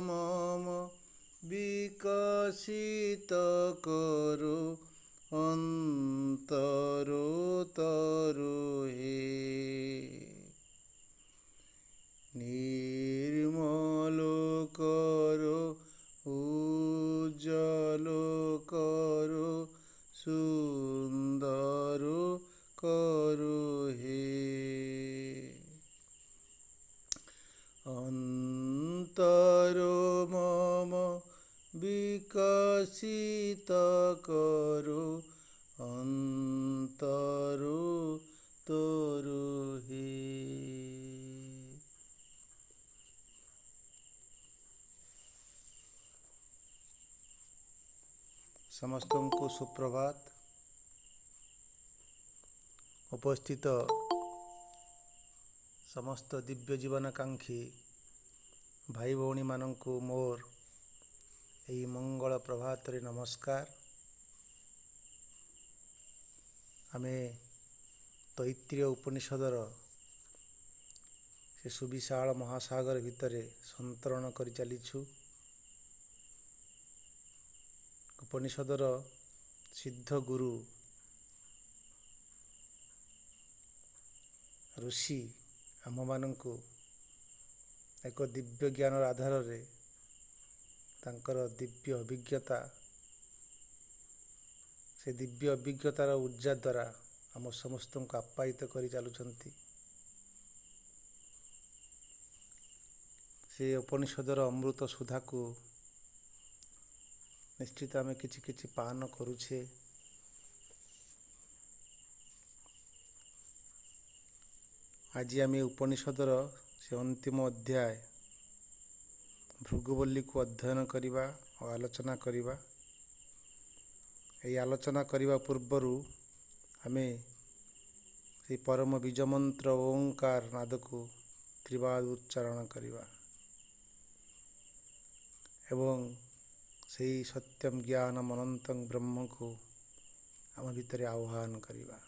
মম বিকশিত করো অন্তর তরু হে। নির্মল করো উজ্জ্বল করো সুন্দর করো হে। অন্তর মম বিকশিত করো অন্তর তরু হে। ସମସ୍ତଙ୍କୁ ସୁପ୍ରଭାତ। ଉପସ୍ଥିତ ସମସ୍ତ ଦିବ୍ୟ ଜୀବନାକାଂକ୍ଷୀ ଭାଇ ଭଉଣୀମାନଙ୍କୁ ମୋର ଏହି ମଙ୍ଗଳ ପ୍ରଭାତରେ ନମସ୍କାର। ଆମେ ତୈତ୍ରୀୟ ଉପନିଷଦର ସେ ସୁବିଶାଳ ମହାସାଗର ଭିତରେ ସନ୍ତରଣ କରି ଚାଲିଛୁ। ଉପନିଷଦର ସିଦ୍ଧ ଗୁରୁ ଋଷି ଆମମାନଙ୍କୁ ଏକ ଦିବ୍ୟ ଜ୍ଞାନର ଆଧାରରେ ତାଙ୍କର ଦିବ୍ୟ ଅଭିଜ୍ଞତା, ସେ ଦିବ୍ୟ ଅଭିଜ୍ଞତାର ଉର୍ଜା ଦ୍ୱାରା ଆମ ସମସ୍ତଙ୍କୁ ଆପ୍ୟାୟିତ କରି ଚାଲୁଛନ୍ତି। ସେ ଉପନିଷଦର ଅମୃତ ସୁଧାକୁ ନିଶ୍ଚିତ ଆମେ କିଛି କିଛି ପାନ କରୁଛେ। ଆଜି ଆମେ ଉପନିଷଦର ସେ ଅନ୍ତିମ ଅଧ୍ୟାୟ ଭୃଗୁବଲ୍ଲୀକୁ ଅଧ୍ୟୟନ କରିବା ଓ ଆଲୋଚନା କରିବା। ଏହି ଆଲୋଚନା କରିବା ପୂର୍ବରୁ ଆମେ ସେହି ପରମ ବୀଜମନ୍ତ୍ର ଓଁକାର ନାଦକୁ ତ୍ରିବାଦ ଉଚ୍ଚାରଣ କରିବା ଏବଂ ସେହି ସତ୍ୟମ୍ ଜ୍ଞାନମ୍ ଅନନ୍ତଂ ବ୍ରହ୍ମକୁ ଆମ ଭିତରେ ଆହ୍ୱାନ କରିବା।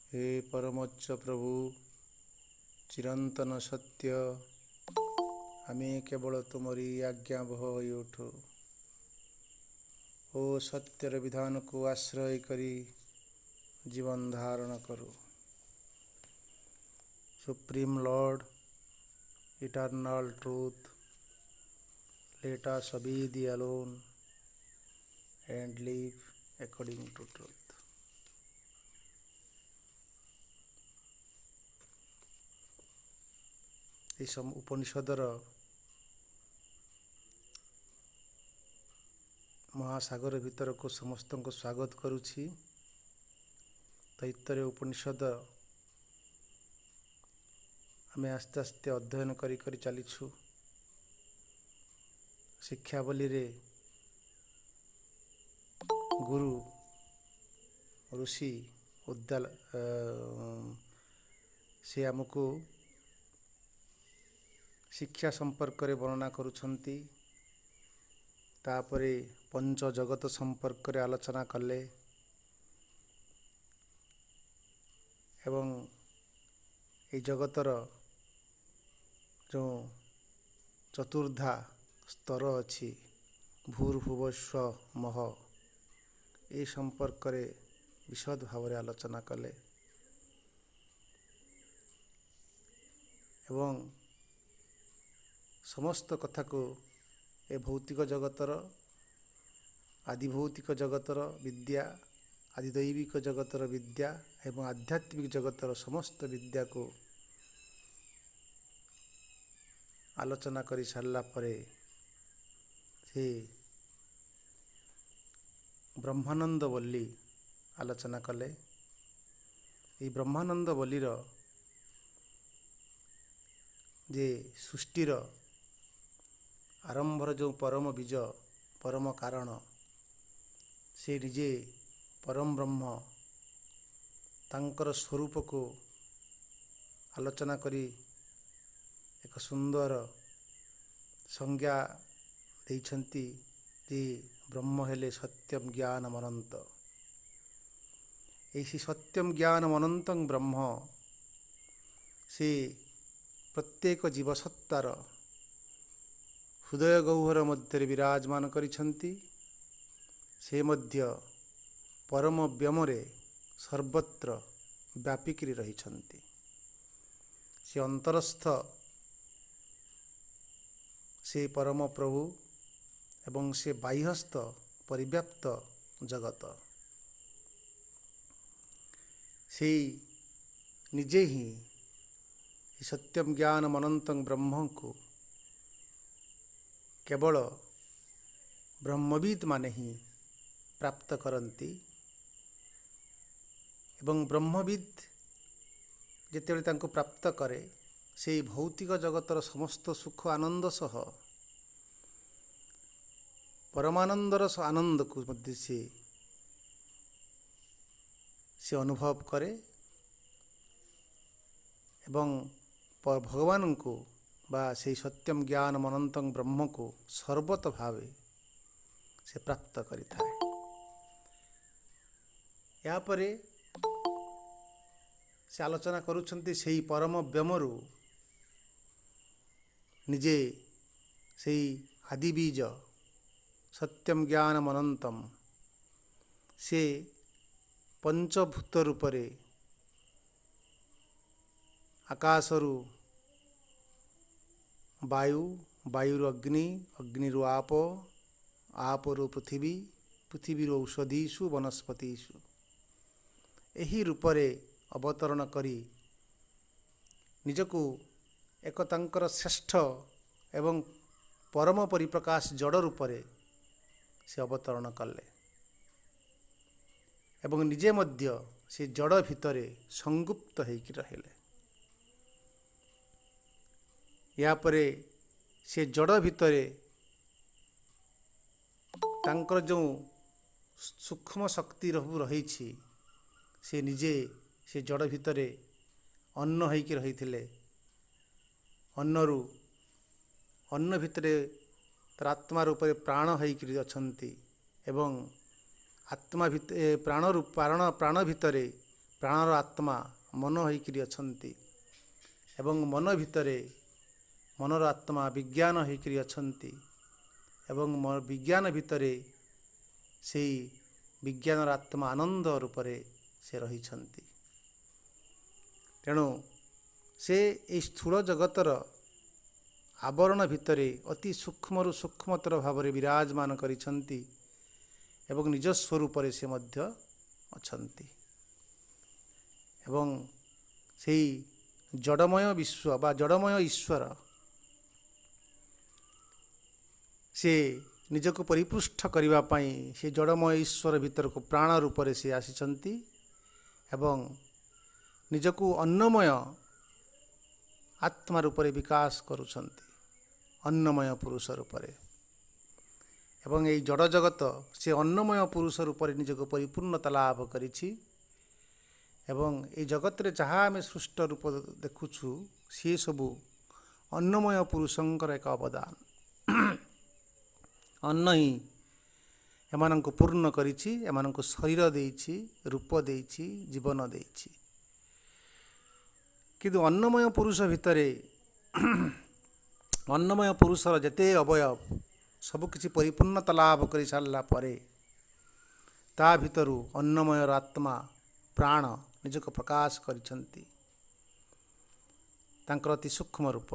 हे परमोच्च प्रभु चिरंतन सत्य, आमे केवल तुमरी आज्ञाबह होई उठु ओ सत्यर विधान को आश्रय करी जीवन धारण करू। Supreme Lord, eternal truth, let us obey thee alone and live according to truth. ଏହି ଉପନିଷଦର ମହାସାଗର ଭିତରକୁ ସମସ୍ତଙ୍କୁ ସ୍ୱାଗତ କରୁଛି। ତୈତ୍ତରୀୟ ଉପନିଷଦ ଆମେ ଆସ୍ତେ ଆସ୍ତେ ଅଧ୍ୟୟନ କରି କରି ଚାଲିଛୁ। ଶିକ୍ଷାବଳୀରେ ଗୁରୁ ଋଷି ସେ ଆମକୁ ଶିକ୍ଷା ସମ୍ପର୍କରେ ବର୍ଣ୍ଣନା କରୁଛନ୍ତି। ତାପରେ ପଞ୍ଚ ଜଗତ ସମ୍ପର୍କରେ ଆଲୋଚନା କଲେ ଏବଂ ଏହି ଜଗତର ଯେଉଁ ଚତୁର୍ଧା ସ୍ତର ଅଛି ଭୂର୍ଭୁବସ୍ୱ ମହ, ଏ ସମ୍ପର୍କରେ ବିଶଦ ଭାବରେ ଆଲୋଚନା କଲେ ଏବଂ ସମସ୍ତ କଥାକୁ ଏ ଭୌତିକ ଜଗତର, ଆଦିଭୌତିକ ଜଗତର ବିଦ୍ୟା, ଆଦିଦୈବିକ ଜଗତର ବିଦ୍ୟା ଏବଂ ଆଧ୍ୟାତ୍ମିକ ଜଗତର ସମସ୍ତ ବିଦ୍ୟାକୁ ଆଲୋଚନା କରି ସାରିଲା ପରେ ସେ ବ୍ରହ୍ମାନନ୍ଦ ବଲ୍ଲୀ ଆଲୋଚନା କଲେ। ଏହି ବ୍ରହ୍ମାନନ୍ଦ ବଲ୍ଲୀର ଯେ ସୃଷ୍ଟିର ଆରମ୍ଭର ଯେଉଁ ପରମ ବୀଜ, ପରମ କାରଣ, ସେ ନିଜେ ପରମ ବ୍ରହ୍ମ, ତାଙ୍କର ସ୍ୱରୂପକୁ ଆଲୋଚନା କରି ଏକ ସୁନ୍ଦର ସଂଜ୍ଞା ଦେଇଛନ୍ତି ଯେ ବ୍ରହ୍ମ ହେଲେ ସତ୍ୟମ ଜ୍ଞାନମ ଅନନ୍ତ। ଏହି ସତ୍ୟମ ଜ୍ଞାନମ ଅନନ୍ତଂ ବ୍ରହ୍ମ ସେ ପ୍ରତ୍ୟେକ ଜୀବସତ୍ତାର ହୃଦୟ ଗହ୍ୱର ମଧ୍ୟରେ ବିରାଜମାନ କରିଛନ୍ତି। ସେ ମଧ୍ୟ ପରମ ବ୍ୟୋମରେ ସର୍ବତ୍ର ବ୍ୟାପିକିରି ରହିଛନ୍ତି। ସେ ଅନ୍ତରସ୍ଥ ସେ ପରମ ପ୍ରଭୁ ଏବଂ ସେ ବାହ୍ୟସ୍ଥ ପରିବ୍ୟାପ୍ତ ଜଗତ। ସେଇ ନିଜେ ହିଁ ସତ୍ୟମ ଜ୍ଞାନମ ଅନନ୍ତଂ ବ୍ରହ୍ମଙ୍କୁ କେବଳ ବ୍ରହ୍ମବିଦ୍ ମାନେ ହିଁ ପ୍ରାପ୍ତ କରନ୍ତି ଏବଂ ବ୍ରହ୍ମବିଦ୍ ଯେତେବେଳେ ତାଙ୍କୁ ପ୍ରାପ୍ତ କରେ, ସେହି ଭୌତିକ ଜଗତର ସମସ୍ତ ସୁଖ ଆନନ୍ଦ ସହ ପରମାନନ୍ଦର ଆନନ୍ଦକୁ ମଧ୍ୟ ସେ ଅନୁଭବ କରେ ଏବଂ ଭଗବାନଙ୍କୁ ବା ସେହି ସତ୍ୟମ ଜ୍ଞାନମ ଅନନ୍ତଂ ବ୍ରହ୍ମକୁ ସର୍ବତ ଭାବେ ସେ ପ୍ରାପ୍ତ କରିଥାଏ। ଏହାପରେ ସେ ଆଲୋଚନା କରୁଛନ୍ତି ସେହି ପରମ ବ୍ୟୋମରୁ ନିଜେ ସେହି ଆଦିବୀଜ ସତ୍ୟମ ଜ୍ଞାନମ ଅନନ୍ତମ ସେ ପଞ୍ଚଭୂତ ରୂପରେ ଆକାଶରୁ ବାୟୁ, ବାୟୁରୁ ଅଗ୍ନି, ଅଗ୍ନିରୁ ଆପ, ଆପରୁ ପୃଥିବୀ, ପୃଥିବୀରୁ ଔଷଧୀଷୁ ବନସ୍ପତିଷୁ ଏହି ରୂପରେ ଅବତରଣ କରି ନିଜକୁ ଏକ ତାଙ୍କର ଶ୍ରେଷ୍ଠ ଏବଂ ପରମ ପରିପ୍ରକାଶ ଜଡ଼ ରୂପରେ ସେ ଅବତରଣ କଲେ ଏବଂ ନିଜେ ମଧ୍ୟ ସେ ଜଡ଼ ଭିତରେ ସଂଗୁପ୍ତ ହେଇକି ରହିଲେ। ଏହାପରେ ସେ ଜଡ଼ ଭିତରେ ତାଙ୍କର ଯେଉଁ ସୂକ୍ଷ୍ମ ଶକ୍ତି ରହିଛି, ସେ ନିଜେ ସେ ଜଡ଼ ଭିତରେ ଅନ୍ନ ହେଇକି ରହିଥିଲେ। ଅନ୍ନ ଭିତରେ ତାର ଆତ୍ମା ରୂପରେ ପ୍ରାଣ ହେଇକରି ଅଛନ୍ତି ଏବଂ ଆତ୍ମା ଭିତରେ ପ୍ରାଣ ଭିତରେ ପ୍ରାଣର ଆତ୍ମା ମନ ହେଇକରି ଅଛନ୍ତି ଏବଂ ମନ ଭିତରେ ମନର ଆତ୍ମା ବିଜ୍ଞାନ ହେଇକରି ଅଛନ୍ତି ଏବଂ ବିଜ୍ଞାନ ଭିତରେ ସେଇ ବିଜ୍ଞାନର ଆତ୍ମା ଆନନ୍ଦ ରୂପରେ ସେ ରହିଛନ୍ତି। ତେଣୁ ସେ ଏହି ସ୍ଥୂଳ ଜଗତର ଆବରଣ ଭିତରେ ଅତି ସୂକ୍ଷ୍ମରୁ ସୂକ୍ଷ୍ମତର ଭାବରେ ବିରାଜମାନ କରିଛନ୍ତି ଏବଂ ନିଜ ସ୍ୱରୂପରେ ସେ ମଧ୍ୟ ଅଛନ୍ତି ଏବଂ ସେହି ଜଡ଼ମୟ ବିଶ୍ୱ ବା ଜଡ଼ମୟ ଈଶ୍ୱର ସେ ନିଜକୁ ପରିପୃଷ୍ଠ କରିବା ପାଇଁ ସେ ଜଡ଼ମୟ ଈଶ୍ୱର ଭିତରକୁ ପ୍ରାଣ ରୂପରେ ସେ ଆସିଛନ୍ତି ଏବଂ ନିଜକୁ ଅନ୍ନମୟ ଆତ୍ମା ରୂପରେ ବିକାଶ କରୁଛନ୍ତି, ଅନ୍ନମୟ ପୁରୁଷ ରୂପରେ ଏବଂ ଏହି ଜଡ଼ ଜଗତ ସେ ଅନ୍ନମୟ ପୁରୁଷ ରୂପରେ ନିଜକୁ ପରିପୂର୍ଣ୍ଣତା ଲାଭ କରିଛି ଏବଂ ଏହି ଜଗତରେ ଯାହା ଆମେ ସୃଷ୍ଟ ରୂପ ଦେଖୁଛୁ ସିଏ ସବୁ ଅନ୍ନମୟ ପୁରୁଷଙ୍କର ଏକ ଅବଦାନ। ଅନ୍ନ ହିଁ ଏମାନଙ୍କୁ ପୂର୍ଣ୍ଣ କରିଛି, ଏମାନଙ୍କୁ ଶରୀର ଦେଇଛି, ରୂପ ଦେଇଛି, ଜୀବନ ଦେଇଛି। କିନ୍ତୁ ଅନ୍ନମୟ ପୁରୁଷ ଭିତରେ ଅନ୍ନମୟ ପୁରୁଷର ଯେତେ ଅବୟବ ସବୁକିଛି ପରିପୂର୍ଣ୍ଣତା ଲାଭ କରିସାରିଲା ପରେ ତା ଭିତରୁ ଅନ୍ନମୟର ଆତ୍ମା ପ୍ରାଣ ନିଜକୁ ପ୍ରକାଶ କରିଛନ୍ତି, ତାଙ୍କର ଅତି ସୂକ୍ଷ୍ମ ରୂପ।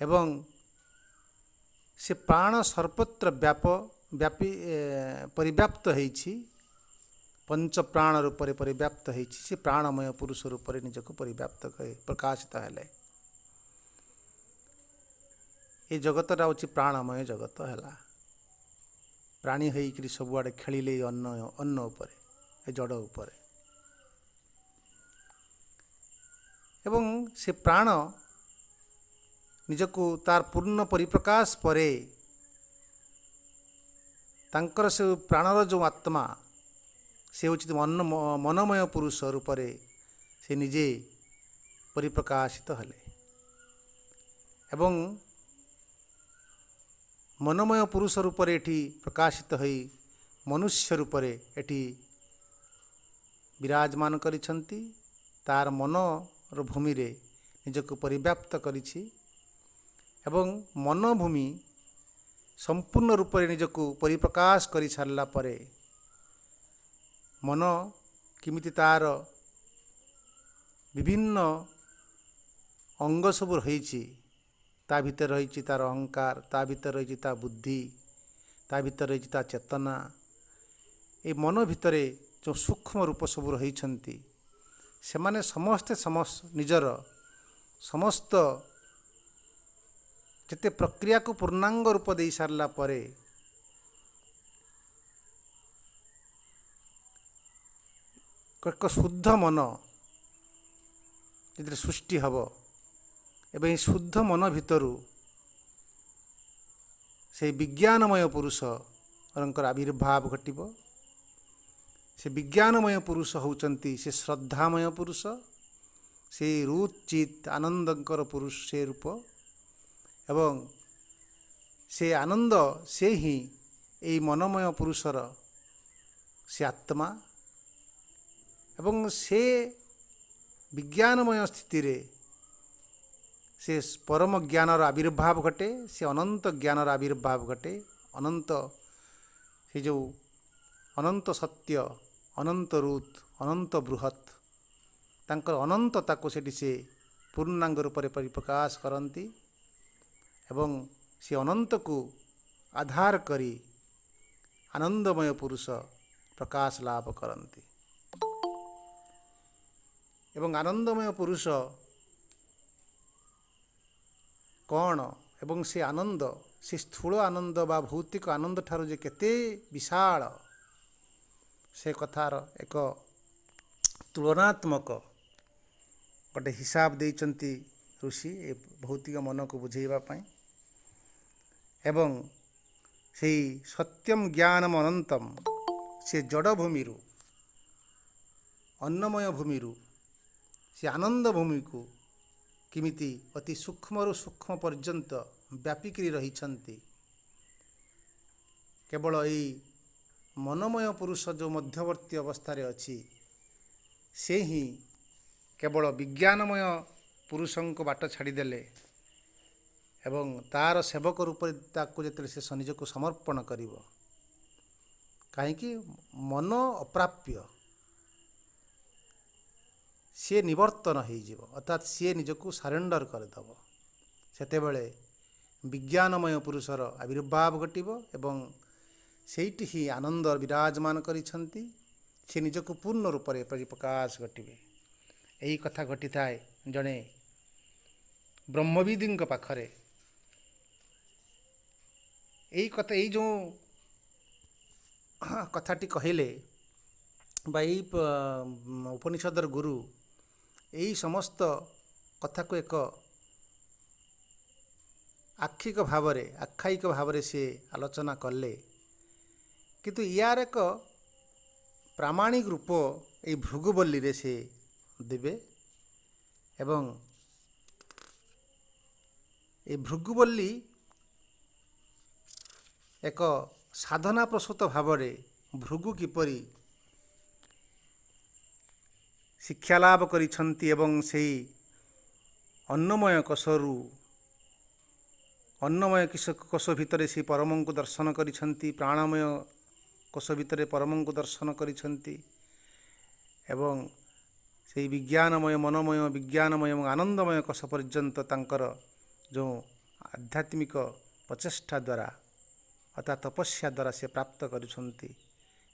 ଏବଂ ସେ ପ୍ରାଣ ସର୍ବତ୍ର ପରିବ୍ୟାପ୍ତ ହେଇଛି, ପଞ୍ଚ ପ୍ରାଣ ରୂପରେ ପରିବ୍ୟାପ୍ତ ହେଇଛି। ସେ ପ୍ରାଣମୟ ପୁରୁଷ ରୂପରେ ନିଜକୁ ପରିବ୍ୟାପ୍ତ ପ୍ରକାଶିତ ହେଲେ। ଏ ଜଗତଟା ହେଉଛି ପ୍ରାଣମୟ ଜଗତ ହେଲା। ପ୍ରାଣୀ ହେଇକରି ସବୁଆଡ଼େ ଖେଳିଲେ ଏ ଅନ୍ନ ଉପରେ, ଏ ଜଡ଼ ଉପରେ। ଏବଂ ସେ ପ୍ରାଣ ନିଜକୁ ତାର ପୂର୍ଣ୍ଣ ପରିପ୍ରକାଶ ପରେ ତାଙ୍କର ସେ ପ୍ରାଣର ଯେଉଁ ଆତ୍ମା ସେ ହେଉଛି ମନମୟ ପୁରୁଷ ରୂପରେ ସେ ନିଜେ ପରିପ୍ରକାଶିତ ହେଲେ। ଏବଂ ମନମୟ ପୁରୁଷ ରୂପରେ ଏଠି ପ୍ରକାଶିତ ହୋଇ ମନୁଷ୍ୟ ରୂପରେ ଏଠି ବିରାଜମାନ କରିଛନ୍ତି। ତାର ମନର ଭୂମିରେ ନିଜକୁ ପରିବ୍ୟାପ୍ତ କରିଛି। ଏବଂ ମନୋଭୂମି ସମ୍ପୂର୍ଣ୍ଣ ରୂପରେ ନିଜକୁ ପରିପ୍ରକାଶ କରି ସାରିଲା ପରେ ମନ କେମିତି ତାର ବିଭିନ୍ନ ଅଙ୍ଗ ସବୁ ରହିଛି, ତା ଭିତରେ ରହିଛି ତାର ଅହଙ୍କାର, ତା ଭିତରେ ରହିଛି ତା ବୁଦ୍ଧି, ତା ଭିତରେ ରହିଛି ତା ଚେତନା। ଏ ମନ ଭିତରେ ଯେଉଁ ସୂକ୍ଷ୍ମ ରୂପ ସବୁ ରହିଛନ୍ତି ସେମାନେ ସମସ୍ତେ ନିଜର ସମସ୍ତ ଯେତେ ପ୍ରକ୍ରିୟାକୁ ପୂର୍ଣ୍ଣାଙ୍ଗ ରୂପ ଦେଇ ସାରିଲା ପରେ ଏକ ଶୁଦ୍ଧ ମନ ଯେତେବେଳେ ସୃଷ୍ଟି ହେବ ଏବଂ ଏହି ଶୁଦ୍ଧ ମନ ଭିତରୁ ସେହି ବିଜ୍ଞାନମୟ ପୁରୁଷଙ୍କର ଆବିର୍ଭାବ ଘଟିବ। ସେ ବିଜ୍ଞାନମୟ ପୁରୁଷ ହେଉଛନ୍ତି ସେ ଶ୍ରଦ୍ଧାମୟ ପୁରୁଷ, ସେ ରୁଚ୍ ଚିତ୍ ଆନନ୍ଦଙ୍କର ପୁରୁଷ ସେ ରୂପ। ଏବଂ ସେ ଆନନ୍ଦ ସେ ହିଁ ଏହି ମନମୟ ପୁରୁଷର ସେ ଆତ୍ମା। ଏବଂ ସେ ବିଜ୍ଞାନମୟ ସ୍ଥିତିରେ ସେ ପରମ ଜ୍ଞାନର ଆବିର୍ଭାବ ଘଟେ, ସେ ଅନନ୍ତ ଜ୍ଞାନର ଆବିର୍ଭାବ ଘଟେ। ଅନନ୍ତ ସେ ଯେଉଁ ଅନନ୍ତ ସତ୍ୟ, ଅନନ୍ତ ରୁତ୍, ଅନନ୍ତ ବୃହତ୍, ତାଙ୍କର ଅନନ୍ତତାକୁ ସେଠି ସେ ପୂର୍ଣ୍ଣାଙ୍ଗ ରୂପରେ ପରିପ୍ରକାଶ କରନ୍ତି। ଏବଂ ସେ ଅନନ୍ତକୁ ଆଧାର କରି ଆନନ୍ଦମୟ ପୁରୁଷ ପ୍ରକାଶ ଲାଭ କରନ୍ତି। ଏବଂ ଆନନ୍ଦମୟ ପୁରୁଷ କ'ଣ? ଏବଂ ସେ ଆନନ୍ଦ, ସେ ସ୍ଥୂଳ ଆନନ୍ଦ ବା ଭୌତିକ ଆନନ୍ଦ ଠାରୁ ଯେ କେତେ ବିଶାଳ, ସେ କଥାର ଏକ ତୁଳନାତ୍ମକ ଗୋଟେ ହିସାବ ଦେଇଛନ୍ତି ଋଷି ଏ ଭୌତିକ ମନକୁ ବୁଝେଇବା ପାଇଁ। ଏବଂ ସେଇ ସତ୍ୟମ୍ ଜ୍ଞାନମ୍ ଅନନ୍ତମ୍, ସେ ଜଡ଼ ଭୂମିରୁ, ଅନ୍ନମୟ ଭୂମିରୁ ସେ ଆନନ୍ଦ ଭୂମିକୁ କେମିତି ଅତି ସୂକ୍ଷ୍ମରୁ ସୂକ୍ଷ୍ମ ପର୍ଯ୍ୟନ୍ତ ବ୍ୟାପିକରି ରହିଛନ୍ତି। କେବଳ ଏଇ ମନମୟ ପୁରୁଷ ଯେଉଁ ମଧ୍ୟବର୍ତ୍ତୀ ଅବସ୍ଥାରେ ଅଛି ସେ ହିଁ କେବଳ ବିଜ୍ଞାନମୟ ପୁରୁଷଙ୍କ ବାଟ ଛାଡ଼ିଦେଲେ ଏବଂ ତାର ସେବକ ରୂପରେ ତାକୁ ଯେତେବେଳେ ସେ ନିଜକୁ ସମର୍ପଣ କରିବ, କାହିଁକି ମନ ଅପ୍ରାପ୍ୟ, ସିଏ ନିବର୍ତ୍ତନ ହେଇଯିବ, ଅର୍ଥାତ୍ ସିଏ ନିଜକୁ ସାରେଣ୍ଡର କରିଦେବ। ସେତେବେଳେ ବିଜ୍ଞାନମୟ ପୁରୁଷର ଆବିର୍ଭାବ ଘଟିବ ଏବଂ ସେଇଠି ହିଁ ଆନନ୍ଦ ବିରାଜମାନ କରିଛନ୍ତି। ସେ ନିଜକୁ ପୂର୍ଣ୍ଣ ରୂପରେ ପରିପ୍ରକାଶ ଘଟିବେ। ଏହି କଥା ଘଟିଥାଏ ଜଣେ ବ୍ରହ୍ମବିଦଙ୍କ ପାଖରେ। ଏଇ ଯେଉଁ କଥାଟି କହିଲେ ବା ଏଇ ଉପନିଷଦର ଗୁରୁ ଏହି ସମସ୍ତ କଥାକୁ ଏକ ଆଖ୍ୟାୟିକ ଭାବରେ ସେ ଆଲୋଚନା କଲେ। କିନ୍ତୁ ୟାର ଏକ ପ୍ରାମାଣିକ ରୂପ ଏଇ ଭୃଗୁବଲ୍ଲୀରେ ସେ ଦେବେ। ଏବଂ এই ଭୃଗୁବଲ୍ଲୀ ଏକ ସାଧନା ପ୍ରସୂତ ଭାବରେ ଭୃଗୁ କିପରି ଶିକ୍ଷାଲାଭ କରିଛନ୍ତି ଏବଂ ସେହି ଅନ୍ନମୟ କୋଷ ଭିତରେ ସେ ପରମଙ୍କୁ ଦର୍ଶନ କରିଛନ୍ତି, ପ୍ରାଣମୟ କୋଷ ଭିତରେ ପରମଙ୍କୁ ଦର୍ଶନ କରିଛନ୍ତି ଏବଂ ସେହି ବିଜ୍ଞାନମୟ ମନୋମୟ ବିଜ୍ଞାନମୟ ଏବଂ ଆନନ୍ଦମୟ କୋଷ ପର୍ଯ୍ୟନ୍ତ ତାଙ୍କର ଯେଉଁ ଆଧ୍ୟାତ୍ମିକ ପ୍ରଚେଷ୍ଟା ଦ୍ୱାରା ଅର୍ଥାତ୍ ତପସ୍ୟା ଦ୍ୱାରା ସେ ପ୍ରାପ୍ତ କରିଛନ୍ତି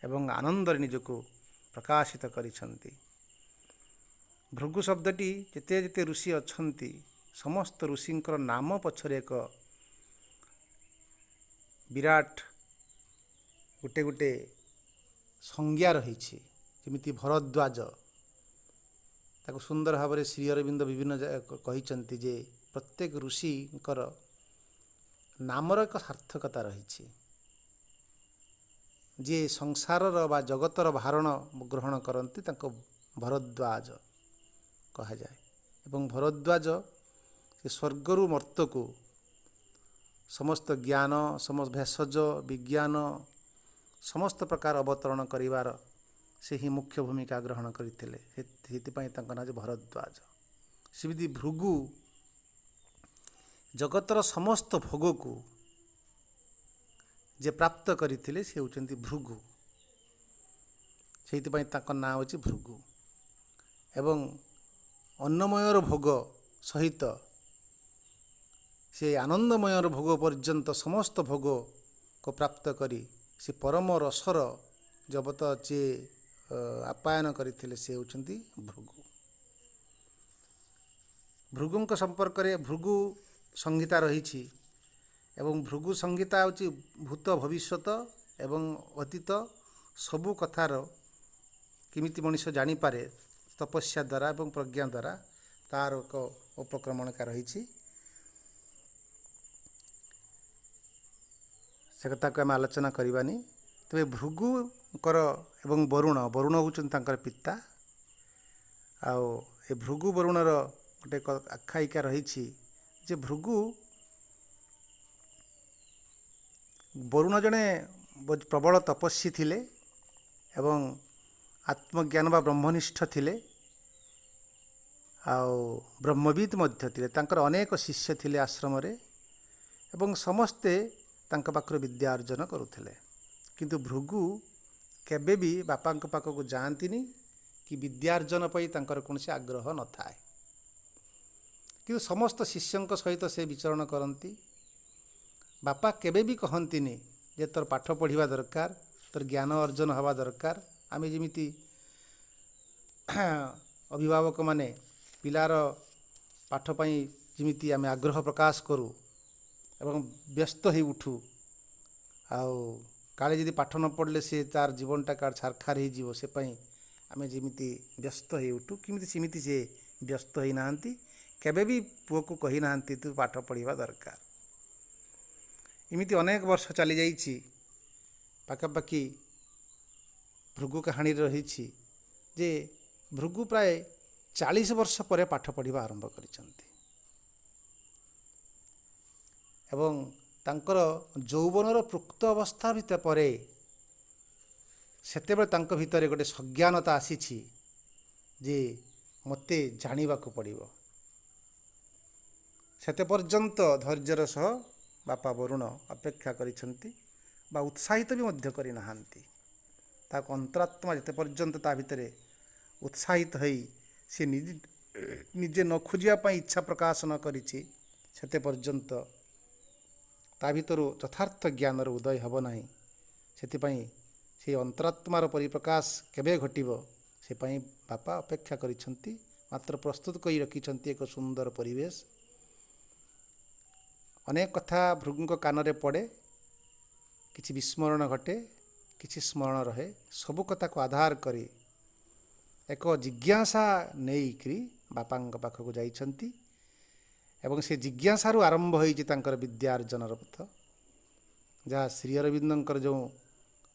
ଏବଂ ଆନନ୍ଦରେ ନିଜକୁ ପ୍ରକାଶିତ କରିଛନ୍ତି। ଭୃଗୁ ଶବ୍ଦଟି ଯେତେ ଯେତେ ଋଷି ଅଛନ୍ତି ସମସ୍ତ ଋଷିଙ୍କର ନାମ ପଛରେ ଏକ ବିରାଟ ଗୋଟେ ଗୋଟେ ସଂଜ୍ଞା ରହିଛି। ଯେମିତି ଭରଦ୍ୱାଜ, ତାକୁ ସୁନ୍ଦର ଭାବରେ ଶ୍ରୀ ଅରବିନ୍ଦ ବିଭିନ୍ନ କହିଛନ୍ତି ଯେ ପ୍ରତ୍ୟେକ ଋଷିଙ୍କର ନାମର ଏକ ସାର୍ଥକତା ରହିଛି। ଯିଏ ସଂସାରର ବା ଜଗତର ଭାରଣ ଗ୍ରହଣ କରନ୍ତି ତାଙ୍କୁ ଭରଦ୍ୱାଜ କୁହାଯାଏ। ଏବଂ ଭରଦ୍ୱାଜ ସେ ସ୍ୱର୍ଗରୁ ମର୍ତ୍ତକୁ ସମସ୍ତ ଜ୍ଞାନ ସମସ୍ତ ଭେଷଜ ବିଜ୍ଞାନ ସମସ୍ତ ପ୍ରକାର ଅବତରଣ କରିବାର ସେ ହିଁ ମୁଖ୍ୟ ଭୂମିକା ଗ୍ରହଣ କରିଥିଲେ। ସେଥିପାଇଁ ତାଙ୍କ ନାଁ ଯେ ଭରଦ୍ୱାଜ। ସେମିତି ଭୃଗୁ ଜଗତର ସମସ୍ତ ଭୋଗକୁ ଯେ ପ୍ରାପ୍ତ କରିଥିଲେ ସେ ହେଉଛନ୍ତି ଭୃଗୁ। ସେଇଥିପାଇଁ ତାଙ୍କ ନାଁ ହେଉଛି ଭୃଗୁ। ଏବଂ ଅନ୍ନମୟର ଭୋଗ ସହିତ ସେ ଆନନ୍ଦମୟର ଭୋଗ ପର୍ଯ୍ୟନ୍ତ ସମସ୍ତ ଭୋଗକୁ ପ୍ରାପ୍ତ କରି ସେ ପରମ ରସର ଜଗତ ଯିଏ ଆପ୍ୟାୟନ କରିଥିଲେ ସେ ହେଉଛନ୍ତି ଭୃଗୁ। ଭୃଗୁଙ୍କ ସମ୍ପର୍କରେ ଭୃଗୁ ସଂହିତା ରହିଛି ଏବଂ ଭୃଗୁ ସଂହିତା ହେଉଛି ଭୂତ ଭବିଷ୍ୟତ ଏବଂ ଅତୀତ ସବୁ କଥାର କେମିତି ମଣିଷ ଜାଣିପାରେ ତପସ୍ୟା ଦ୍ୱାରା ଏବଂ ପ୍ରଜ୍ଞା ଦ୍ୱାରା ତାର ଏକ ଉପକ୍ରମଣିକା ରହିଛି। ସେ କଥାକୁ ଆମେ ଆଲୋଚନା କରିବାନି। ତେବେ ଭୃଗୁଙ୍କର ଏବଂ ବରୁଣ ହେଉଛନ୍ତି ତାଙ୍କର ପିତା। ଆଉ ଏ ଭୃଗୁ ବରୁଣର ଗୋଟେ ଆଖ୍ୟାୟିକା ରହିଛି ଯେ ବରୁଣ ଜଣେ ପ୍ରବଳ ତପସ୍ୱୀ ଥିଲେ ଏବଂ ଆତ୍ମଜ୍ଞାନ ବା ବ୍ରହ୍ମନିଷ୍ଠ ଥିଲେ ଆଉ ବ୍ରହ୍ମବିତ୍ ମଧ୍ୟ ଥିଲେ। ତାଙ୍କର ଅନେକ ଶିଷ୍ୟ ଥିଲେ ଆଶ୍ରମରେ ଏବଂ ସମସ୍ତେ ତାଙ୍କ ପାଖରୁ ବିଦ୍ୟା ଅର୍ଜନ କରୁଥିଲେ। କିନ୍ତୁ ଭୃଗୁ କେବେ ବି ବାପାଙ୍କ ପାଖକୁ ଯାଆନ୍ତିନି କି ବିଦ୍ୟାର୍ଜନ ପାଇଁ ତାଙ୍କର କୌଣସି ଆଗ୍ରହ ନଥାଏ। କିନ୍ତୁ ସମସ୍ତ ଶିଷ୍ୟଙ୍କ ସହିତ ସେ ବିଚରଣ କରନ୍ତି। ବାପା କେବେ ବି କହନ୍ତିନି ଯେ ତୋର ପାଠ ପଢ଼ିବା ଦରକାର, ତୋର ଜ୍ଞାନ ଅର୍ଜନ ହେବା ଦରକାର। ଆମେ ଯେମିତି ଅଭିଭାବକମାନେ ପିଲାର ପାଠ ପାଇଁ ଯେମିତି ଆମେ ଆଗ୍ରହ ପ୍ରକାଶ କରୁ ଏବଂ ବ୍ୟସ୍ତ ହୋଇ ଉଠୁ, ଆଉ କାଳେ ଯଦି ପାଠ ନ ପଢ଼ିଲେ ସେ ତାର ଜୀବନଟା କାଳେ ଛାରଖାର ହେଇଯିବ, ସେ ପାଇଁ ଆମେ ଯେମିତି ବ୍ୟସ୍ତ ହୋଇ ଉଠୁ, ସେମିତି ସେ ବ୍ୟସ୍ତ ହୋଇନାହାନ୍ତି। କେବେ ବି ପୁଅକୁ କହିନାହାନ୍ତି ତୁ ପାଠ ପଢ଼ିବା ଦରକାର। ଏମିତି ଅନେକ ବର୍ଷ ଚାଲିଯାଇଛି। ପାଖାପାଖି ଭୃଗୁ କାହାଣୀରେ ରହିଛି ଯେ ଭୃଗୁ ପ୍ରାୟ 40 ବର୍ଷ ପରେ ପାଠ ପଢ଼ିବା ଆରମ୍ଭ କରିଛନ୍ତି ଏବଂ ତାଙ୍କର ଯୌବନର ପୃକ୍ତ ଅବସ୍ଥା ଭିତରେ ପରେ ସେତେବେଳେ ତାଙ୍କ ଭିତରେ ଗୋଟେ ସଜ୍ଞାନତା ଆସିଛି ଯେ ମୋତେ ଜାଣିବାକୁ ପଡ଼ିବ। ସେତେ ପର୍ଯ୍ୟନ୍ତ ଧୈର୍ଯ୍ୟର ସହ ବାପା ବରୁଣ ଅପେକ୍ଷା କରିଛନ୍ତି ବା ଉତ୍ସାହିତ ବି ମଧ୍ୟ କରିନାହାନ୍ତି। ତାକୁ ଅନ୍ତରାତ୍ମା ଯେତେ ପର୍ଯ୍ୟନ୍ତ ତା ଭିତରେ ଉତ୍ସାହିତ ହୋଇ ସେ ନିଜେ ନ ଖୋଜିବା ପାଇଁ ଇଚ୍ଛା ପ୍ରକାଶ ନ କରିଛି ସେତେ ପର୍ଯ୍ୟନ୍ତ ତା ଭିତରୁ ଯଥାର୍ଥ ଜ୍ଞାନର ଉଦୟ ହେବ ନାହିଁ। ସେଥିପାଇଁ ସେହି ଅନ୍ତରାତ୍ମାର ପରିପ୍ରକାଶ କେବେ ଘଟିବ ସେ ପାଇଁ ବାପା ଅପେକ୍ଷା କରିଛନ୍ତି। ମାତ୍ର ପ୍ରସ୍ତୁତ କରି ରଖିଛନ୍ତି ଏକ ସୁନ୍ଦର ପରିବେଶ। ଅନେକ କଥା ଭୃଗୁଙ୍କ କାନରେ ପଡ଼େ, କିଛି ବିସ୍ମରଣ ଘଟେ, କିଛି ସ୍ମରଣ ରହେ। ସବୁ କଥାକୁ ଆଧାର କରି ଏକ ଜିଜ୍ଞାସା ନେଇକରି ବାପାଙ୍କ ପାଖକୁ ଯାଇଛନ୍ତି ଏବଂ ସେ ଜିଜ୍ଞାସାରୁ ଆରମ୍ଭ ହୋଇଛି ତାଙ୍କର ବିଦ୍ୟା ଅର୍ଜନର ପଥ। ଯାହା ଶ୍ରୀ ଅରବିନ୍ଦଙ୍କର ଯେଉଁ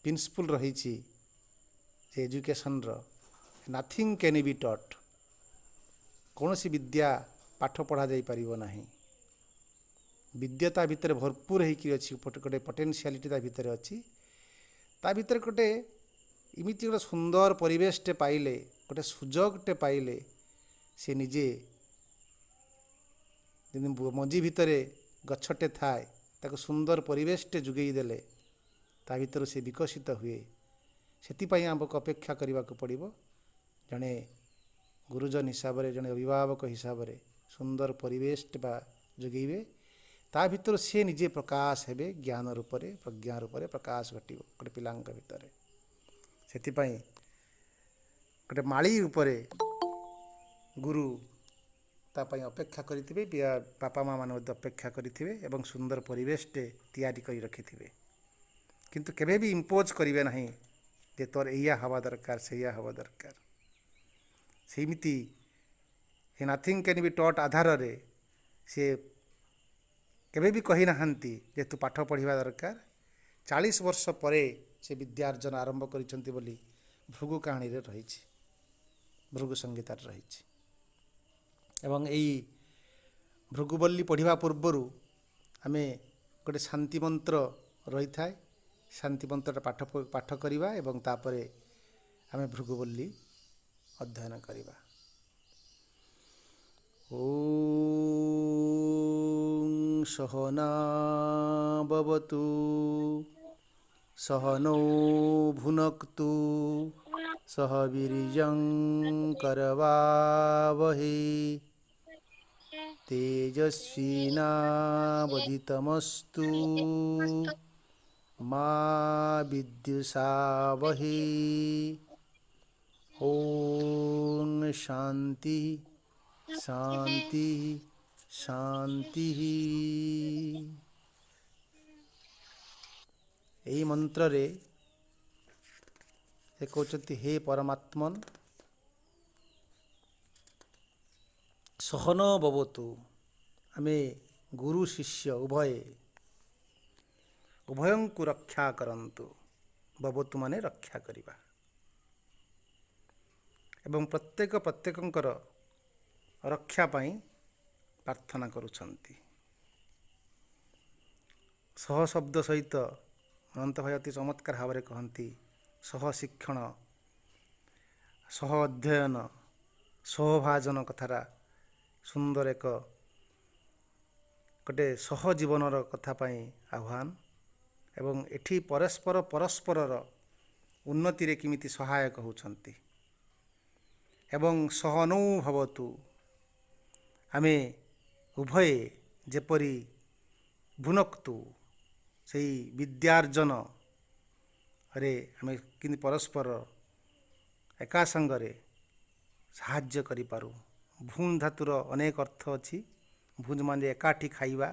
ପ୍ରିନ୍ସିପଲ୍ ରହିଛି ସେ ଏଜୁକେସନ୍ର, ନାଥିଙ୍ଗ କ୍ୟାନ୍ ବି ଟଟ୍, କୌଣସି ବିଦ୍ୟା ପାଠ ପଢ଼ା ଯାଇପାରିବ ନାହିଁ। ବିଦ୍ୟା ତା ଭିତରେ ଭରପୁର ହେଇକି ଅଛି, ଗୋଟେ ପଟେନ୍ସିଆଲିଟି ତା ଭିତରେ ଅଛି। ତା ଭିତରେ ଗୋଟେ ଏମିତି ଗୋଟେ ସୁନ୍ଦର ପରିବେଶଟେ ପାଇଲେ, ଗୋଟେ ସୁଯୋଗଟେ ପାଇଲେ, ସେ ନିଜେ ଯେମିତି ମଞ୍ଜି ଭିତରେ ଗଛଟେ ଥାଏ ତାକୁ ସୁନ୍ଦର ପରିବେଶଟେ ଯୋଗାଇ ଦେଲେ ତା ଭିତରୁ ସେ ବିକଶିତ ହୁଏ ସେଥିପାଇଁ ଆମକୁ ଅପେକ୍ଷା କରିବାକୁ ପଡ଼ିବ। ଜଣେ ଗୁରୁଜନ ହିସାବରେ, ଜଣେ ଅଭିଭାବକ ହିସାବରେ ସୁନ୍ଦର ପରିବେଶଟେ ବା ଯୋଗାଇବେ। ତା ଭିତରୁ ସିଏ ନିଜେ ପ୍ରକାଶ ହେବେ, ଜ୍ଞାନ ରୂପରେ, ପ୍ରଜ୍ଞା ରୂପରେ ପ୍ରକାଶ ଘଟିବ ଗୋଟେ ପିଲାଙ୍କ ଭିତରେ। ସେଥିପାଇଁ ଗୋଟେ ମାଳି ଉପରେ ଗୁରୁ ତା ପାଇଁ ଅପେକ୍ଷା କରିଥିବେ, ବାପା ମା' ମାନେ ମଧ୍ୟ ଅପେକ୍ଷା କରିଥିବେ ଏବଂ ସୁନ୍ଦର ପରିବେଶଟେ ତିଆରି କରି ରଖିଥିବେ। କିନ୍ତୁ କେବେ ବି ଇମ୍ପୋଜ୍ କରିବେ ନାହିଁ ଯେ ତୋର ଏଇଆ ହେବା ଦରକାର, ସେଇଆ ହେବା ଦରକାର। ସେମିତି ଏ ନାଥିଙ୍ଗ କ୍ୟାନ୍ ବି ଟଟ୍ ଆଧାରରେ ସିଏ କେବେ ବି କହିନାହାନ୍ତି ଯେ ତୁ ପାଠ ପଢ଼ିବା ଦରକାର। 40 ବର୍ଷ ପରେ ସେ ବିଦ୍ୟାର୍ଜନ ଆରମ୍ଭ କରିଛନ୍ତି ବୋଲି ଭୃଗୁ କାହାଣୀରେ ରହିଛି, ଭୃଗୁ ସଂହିତାରେ ରହିଛି। ଏବଂ ଏଇ ଭୃଗୁବଲ୍ଲୀ ପଢ଼ିବା ପୂର୍ବରୁ ଆମେ ଗୋଟେ ଶାନ୍ତି ମନ୍ତ୍ର ରହିଥାଏ, ଶାନ୍ତି ମନ୍ତ୍ରଟା ପାଠ କରିବା ଏବଂ ତାପରେ ଆମେ ଭୃଗୁବଲ୍ଲୀ ଅଧ୍ୟୟନ କରିବା। ଓଁ ସହନା ଭବତୁ ସହନୌ ଭୁନକ୍ତୁ ସହ ବୀರ್ୟଂ କରବାवहै ତେଜସ୍ୱିନାବଧିତମস্তୁ ମା ବିଦ୍ୱିଷାवहै। ओम शांति शांति शांति। ଏହି ମନ୍ତ୍ରରେ ସେ କହୁଛନ୍ତି, ହେ ପରମାତ୍ମନ ସହନ ଭବତୁ, ଆମେ ଗୁରୁ ଶିଷ୍ୟ ଉଭୟଙ୍କୁ ରକ୍ଷା କରନ୍ତୁ। ଭବତୁ ମାନେ ରକ୍ଷା କରିବା। ଏବଂ ପ୍ରତ୍ୟେକଙ୍କର ରକ୍ଷା ପାଇଁ ପ୍ରାର୍ଥନା କରୁଛନ୍ତି। ସହ ଶବ୍ଦ ସହିତ ଅନନ୍ତ ଭାଇ ଅତି ଚମତ୍କାର ଭାବରେ କହନ୍ତି, ସହ ଶିକ୍ଷଣ, ସହ ଅଧ୍ୟୟନ, ସହଭାଜନ କଥାଟା ସୁନ୍ଦର ଗୋଟେ ସହଜୀବନର କଥା ପାଇଁ ଆହ୍ୱାନ। ଏବଂ ଏଠି ପରସ୍ପରର ଉନ୍ନତିରେ କେମିତି ସହାୟକ ହେଉଛନ୍ତି। ଏବଂ ସହନୌ ଭବତୁ, ଆମେ ଉଭୟେ ଯେପରି ଭୁନକ୍ତୁ, ସେଇ ବିଦ୍ୟାର୍ଜନରେ ଆମେ କେମିତି ପରସ୍ପର ଏକା ସାଙ୍ଗରେ ସାହାଯ୍ୟ କରିପାରୁ। ଭୁନ୍ ଧାତୁର ଅନେକ ଅର୍ଥ ଅଛି। ଭୁନ୍ ମାନେ ଏକାଠି ଖାଇବା,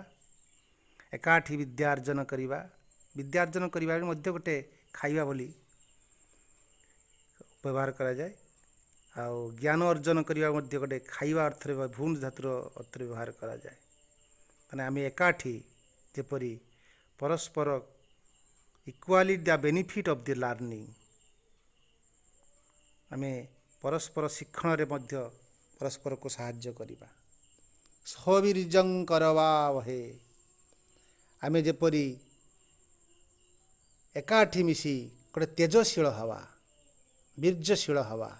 ଏକାଠି ବିଦ୍ୟାର୍ଜନ କରିବା। ବିଦ୍ୟାର୍ଜନ କରିବା ମଧ୍ୟ ଗୋଟେ ଖାଇବା ବୋଲି ବ୍ୟବହାର କରାଯାଏ। ଆଉ ଜ୍ଞାନ ଅର୍ଜନ କରିବା ମଧ୍ୟ ଗୋଟେ ଖାଇବା ଅର୍ଥରେ ବା ଭୁନ୍ ଧାତୁର ଅର୍ଥରେ ବ୍ୟବହାର କରାଯାଏ। ମାନେ ଆମେ ଏକାଠି ଯେପରି ପରସ୍ପର equally the benefit of the learning, ଆମେ ପରସ୍ପର ଶିକ୍ଷଣରେ ମଧ୍ୟ ପରସ୍ପରକୁ ସାହାଯ୍ୟ କରିବା। ସହବୀର୍ୟଂ କରବାवहै, ଆମେ ଯେପରି ଏକାଠି ମିଶି ଗୋଟେ ତେଜଶୀଳ ହେବା, ବୀର୍ଯ୍ୟଶୀଳ ହେବା।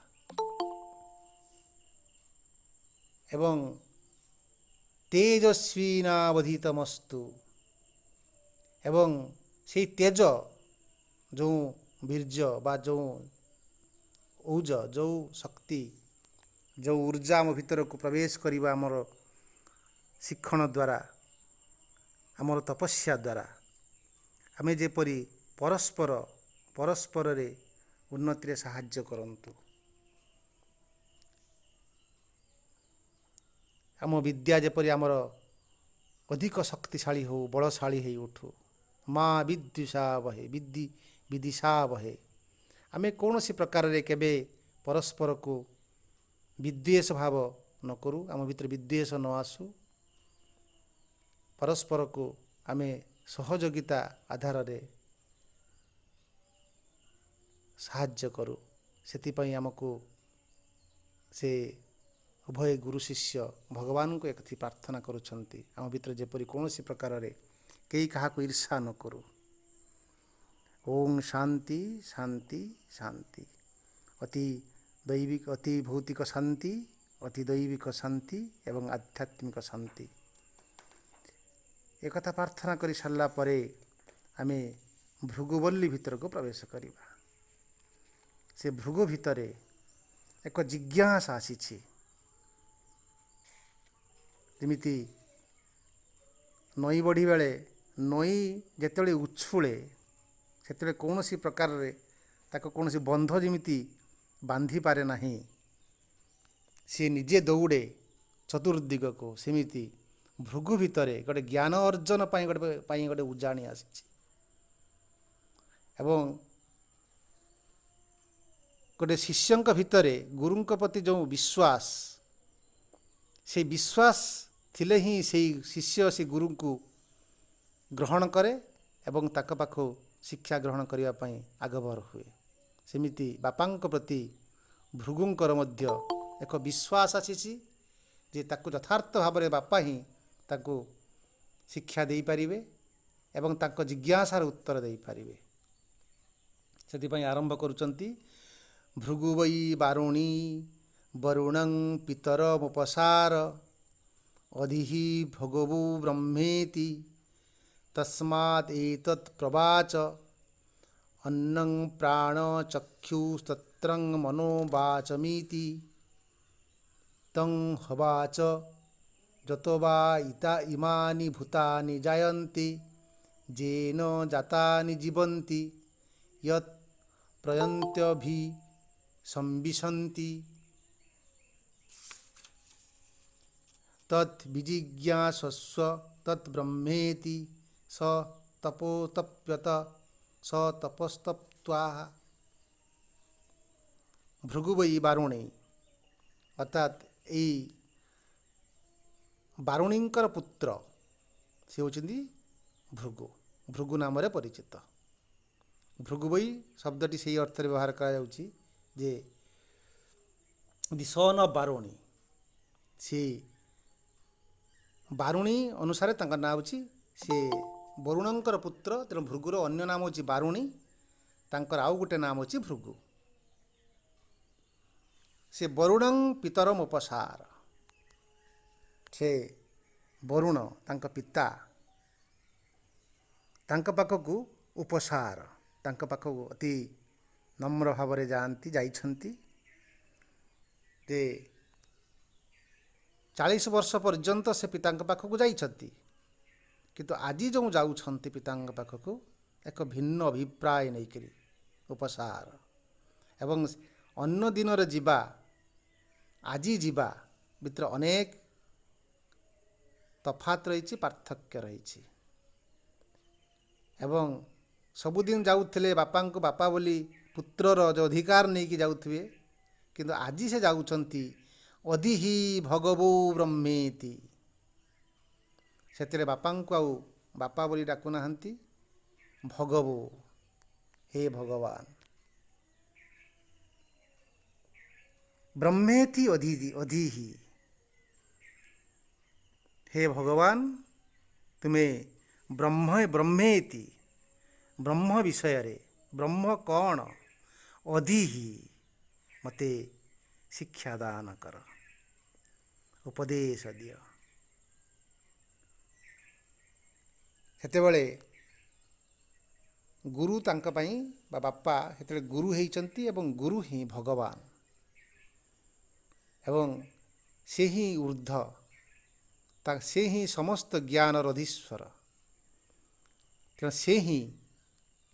ଏବଂ ତେଜସ୍ୱିନାବଧିତମସ୍ତୁ, ଏବଂ ସେଇ ତେଜ, ଯେଉଁ ବୀର୍ଯ୍ୟ ବା ଯେଉଁ ଔଜ, ଯେଉଁ ଶକ୍ତି, ଯେଉଁ ଉର୍ଜା ଆମ ଭିତରକୁ ପ୍ରବେଶ କରିବା ଆମର ଶିକ୍ଷଣ ଦ୍ୱାରା, ଆମର ତପସ୍ୟା ଦ୍ୱାରା, ଆମେ ଯେପରି ପରସ୍ପରରେ ଉନ୍ନତିରେ ସାହାଯ୍ୟ କରନ୍ତୁ। ଆମ ବିଦ୍ୟା ଯେପରି ଆମର ଅଧିକ ଶକ୍ତିଶାଳୀ ହେଉ, ବଳଶାଳୀ ହେଇ ଉଠୁ। ମା ବିଦ୍ୱିଷାवहै, ବିଦିଷାवहै, ଆମେ କୌଣସି ପ୍ରକାରରେ କେବେ ପରସ୍ପରକୁ ବିଦ୍ୱେଷ ଭାବ ନ କରୁ, ଆମ ଭିତରେ ବିଦ୍ୱେଷ ନ ଆସୁ। ପରସ୍ପରକୁ ଆମେ ସହଯୋଗିତା ଆଧାରରେ ସାହାଯ୍ୟ କରୁ। ସେଥିପାଇଁ ଆମକୁ ସେ ଉଭୟ ଗୁରୁ ଶିଷ୍ୟ ଭଗବାନଙ୍କୁ ଏକଥି ପ୍ରାର୍ଥନା କରୁଛନ୍ତି, ଆମ ଭିତରେ ଯେପରି କୌଣସି ପ୍ରକାରରେ କେହି କାହାକୁ ଈର୍ଷା ନ କରୁ। ଓಂ ଶାନ୍ତି ଶାନ୍ତି ଶାନ୍ତି। ଅତି ଭୌତିକ ଶାନ୍ତି, ଅତି ଦୈବିକ ଶାନ୍ତି ଏବଂ ଆଧ୍ୟାତ୍ମିକ ଶାନ୍ତି। ଏକଥା ପ୍ରାର୍ଥନା କରି ସାରିଲା ପରେ ଆମେ ଭୃଗୁବଲ୍ଲୀ ଭିତରକୁ ପ୍ରବେଶ କରିବା। ସେ ଭୃଗୁ ଭିତରେ ଏକ ଜିଜ୍ଞାସା ଆସିଛି। ଯେମିତି ନଈ ବଢ଼ି ବେଳେ ନଈ ଯେତେବେଳେ ଉଛୁଳେ ସେତେବେଳେ କୌଣସି ପ୍ରକାରରେ ତାକୁ କୌଣସି ବନ୍ଧ ଯେମିତି ବାନ୍ଧିପାରେ ନାହିଁ, ସିଏ ନିଜେ ଦୌଡ଼େ ଚତୁର୍ଦିଗକୁ, ସେମିତି ଭୃଗୁ ଭିତରେ ଗୋଟେ ଜ୍ଞାନ ଅର୍ଜନ ପାଇଁ ଗୋଟେ ଉଜାଣି ଆସିଛି। ଏବଂ ଗୋଟେ ଶିଷ୍ୟଙ୍କ ଭିତରେ ଗୁରୁଙ୍କ ପ୍ରତି ଯେଉଁ ବିଶ୍ୱାସ, ସେଇ ବିଶ୍ୱାସ ଥିଲେ ହିଁ ସେଇ ଶିଷ୍ୟ ସେ ଗୁରୁଙ୍କୁ ଗ୍ରହଣ କରେ ଏବଂ ତାଙ୍କ ପାଖକୁ ଶିକ୍ଷା ଗ୍ରହଣ କରିବା ପାଇଁ ଆଗଭର ହୁଏ। ସେମିତି ବାପାଙ୍କ ପ୍ରତି ଭୃଗୁଙ୍କର ମଧ୍ୟ ଏକ ବିଶ୍ୱାସ ଆସିଛି ଯେ ତାକୁ ଯଥାର୍ଥ ଭାବରେ ବାପା ହିଁ ତାଙ୍କୁ ଶିକ୍ଷା ଦେଇପାରିବେ ଏବଂ ତାଙ୍କ ଜିଜ୍ଞାସାର ଉତ୍ତର ଦେଇପାରିବେ। ସେଥିପାଇଁ ଆରମ୍ଭ କରୁଛନ୍ତି, ଭୃଗୁ ବୈ ବାରୁଣୀ ବରୁଣଂ ପିତରମୁପସାର ଅଧି ଭଗବୋ ବ୍ରହ୍ମେତି ତସ୍ମାତ୍ ଏତତ୍ ପ୍ରବାଚ ଅନ୍ନଂ ପ୍ରାଣ ଚକ୍ଷୁସ୍ତତ୍ରଂ ମନୋବାଚମିତି तं ହବାଚ ଯତୋ ବା ଇମାନି ଭୂତାନି ଜାୟନ୍ତି ଯେନ ଜାତାନି ଜୀବନ୍ତି ୟତ୍ ପ୍ରୟନ୍ତ୍ୟଭି ସମ୍ବିଶନ୍ତି ତତ୍ ବିଜିଜ୍ଞାସସ୍ୱ ତତ୍ ବ୍ରହ୍ಮೇତି ସ ତପୋତପ୍ୟତ ସ ତପস্তପ୍ତ୍ୱା। ଭୃଗୁ ବୈ ବାରୁଣୀ ଅର୍ଥାତ୍ ଏଇ ବାରୁଣୀଙ୍କର ପୁତ୍ର ସେ ହେଉଛନ୍ତି ଭୃଗୁ, ଭୃଗୁ ନାମରେ ପରିଚିତ। ଭୃଗୁ ବୈ ଶବ୍ଦଟି ସେହି ଅର୍ଥରେ ବ୍ୟବହାର କରାଯାଉଛି ଯେ ଦିଶନ ବାରୁଣୀ, ସେ ବାରୁଣୀ ଅନୁସାରେ ତାଙ୍କ ନାଁ ହେଉଛି, ସେ ବରୁଣଙ୍କର ପୁତ୍ର, ତେଣୁ ଭୃଗୁର ଅନ୍ୟ ନାମ ହେଉଛି ବାରୁଣୀ, ତାଙ୍କର ଆଉ ଗୋଟେ ନାମ ହେଉଛି ଭୃଗୁ। ସେ ବରୁଣଂ ପିତରମ୍ ଉପସାର, ସେ ବରୁଣ ତାଙ୍କ ପିତା ତାଙ୍କ ପାଖକୁ ଉପସାର, ତାଙ୍କ ପାଖକୁ ଅତି ନମ୍ର ଭାବରେ ଯାଇଛନ୍ତି ଯେ 40 ବର୍ଷ ପର୍ଯ୍ୟନ୍ତ ସେ ପିତାଙ୍କ ପାଖକୁ ଯାଇଛନ୍ତି, କିନ୍ତୁ ଆଜି ଯେଉଁ ଯାଉଛନ୍ତି ପିତାଙ୍କ ପାଖକୁ ଏକ ଭିନ୍ନ ଅଭିପ୍ରାୟ ନେଇକରି ଉପସାର। ଏବଂ ଅନ୍ୟ ଦିନରେ ଯିବା ଆଜି ଯିବା ଭିତରେ ଅନେକ ତଫାତ ରହିଛି, ପାର୍ଥକ୍ୟ ରହିଛି। ଏବଂ ସବୁଦିନ ଯାଉଥିଲେ ବାପାଙ୍କୁ ବାପା ବୋଲି ପୁତ୍ରର ଯେଉଁ ଅଧିକାର ନେଇକି ଯାଉଥିବେ, କିନ୍ତୁ ଆଜି ସେ ଯାଉଛନ୍ତି ଅଧି ଭଗବୋ ବ୍ରହ୍ମେତି, ସେଥିରେ ବାପାଙ୍କୁ ଆଉ ବାପା ବୋଲି ଡାକୁନାହାନ୍ତି, ଭଗବୋ, ହେ ଭଗବାନ, ବ୍ରହ୍ମେତି ଅଧି, ହେ ଭଗବାନ ତୁମେ ବ୍ରହ୍ମେତି, ବ୍ରହ୍ମ ବିଷୟରେ, ବ୍ରହ୍ମ କ'ଣ, ଅଧି ମୋତେ ଶିକ୍ଷାଦାନ କର, ଉପଦେଶ ଦିଅ। ସେତେବେଳେ ଗୁରୁ ତାଙ୍କ ପାଇଁ ବା ବାପା ସେତେବେଳେ ଗୁରୁ ହେଇଛନ୍ତି ଏବଂ ଗୁରୁ ହିଁ ଭଗବାନ ଏବଂ ସେ ହିଁ ଉର୍ଦ୍ଧ୍ୱ, ସେ ହିଁ ସମସ୍ତ ଜ୍ଞାନର ଅଧୀଶ୍ୱର। ତେଣୁ ସେ ହିଁ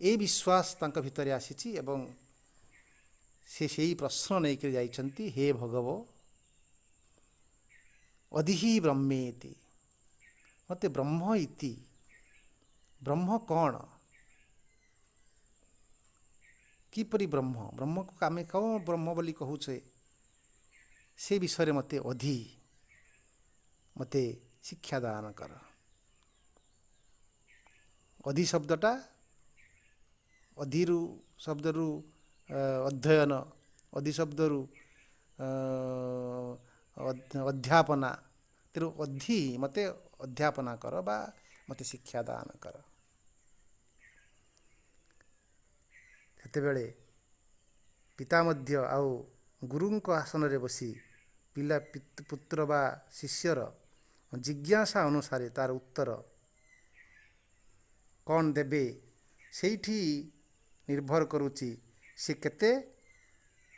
ଏ ବିଶ୍ୱାସ ତାଙ୍କ ଭିତରେ ଆସିଛି ଏବଂ ସେ ସେହି ପ୍ରଶ୍ନ ନେଇକରି ଯାଇଛନ୍ତି, ହେ ଭଗବୋ ଅଧି ବ୍ରହ୍ମେତି, ମୋତେ ବ୍ରହ୍ମ ଇତି, ବ୍ରହ୍ମ କ'ଣ, କିପରି ବ୍ରହ୍ମ, ବ୍ରହ୍ମକୁ ଆମେ କ'ଣ ବ୍ରହ୍ମ ବୋଲି କହୁଛେ, ସେ ବିଷୟରେ ମୋତେ ଶିକ୍ଷାଦାନ କର। ଅଧି ଶବ୍ଦଟା ଶବ୍ଦରୁ ଅଧ୍ୟୟନ, ଅଧି ଶବ୍ଦରୁ ଅଧ୍ୟାପନା, ତେଣୁ ମୋତେ ଅଧ୍ୟାପନା କର ବା ମୋତେ ଶିକ୍ଷାଦାନ କର। ସେତେବେଳେ ପିତା ମଧ୍ୟ ଆଉ ଗୁରୁଙ୍କ ଆସନରେ ବସି ପୁତ୍ର ବା ଶିଷ୍ୟର ଜିଜ୍ଞାସା ଅନୁସାରେ ତାର ଉତ୍ତର କ'ଣ ଦେବେ, ସେଇଠି ନିର୍ଭର କରୁଛି ସେ କେତେ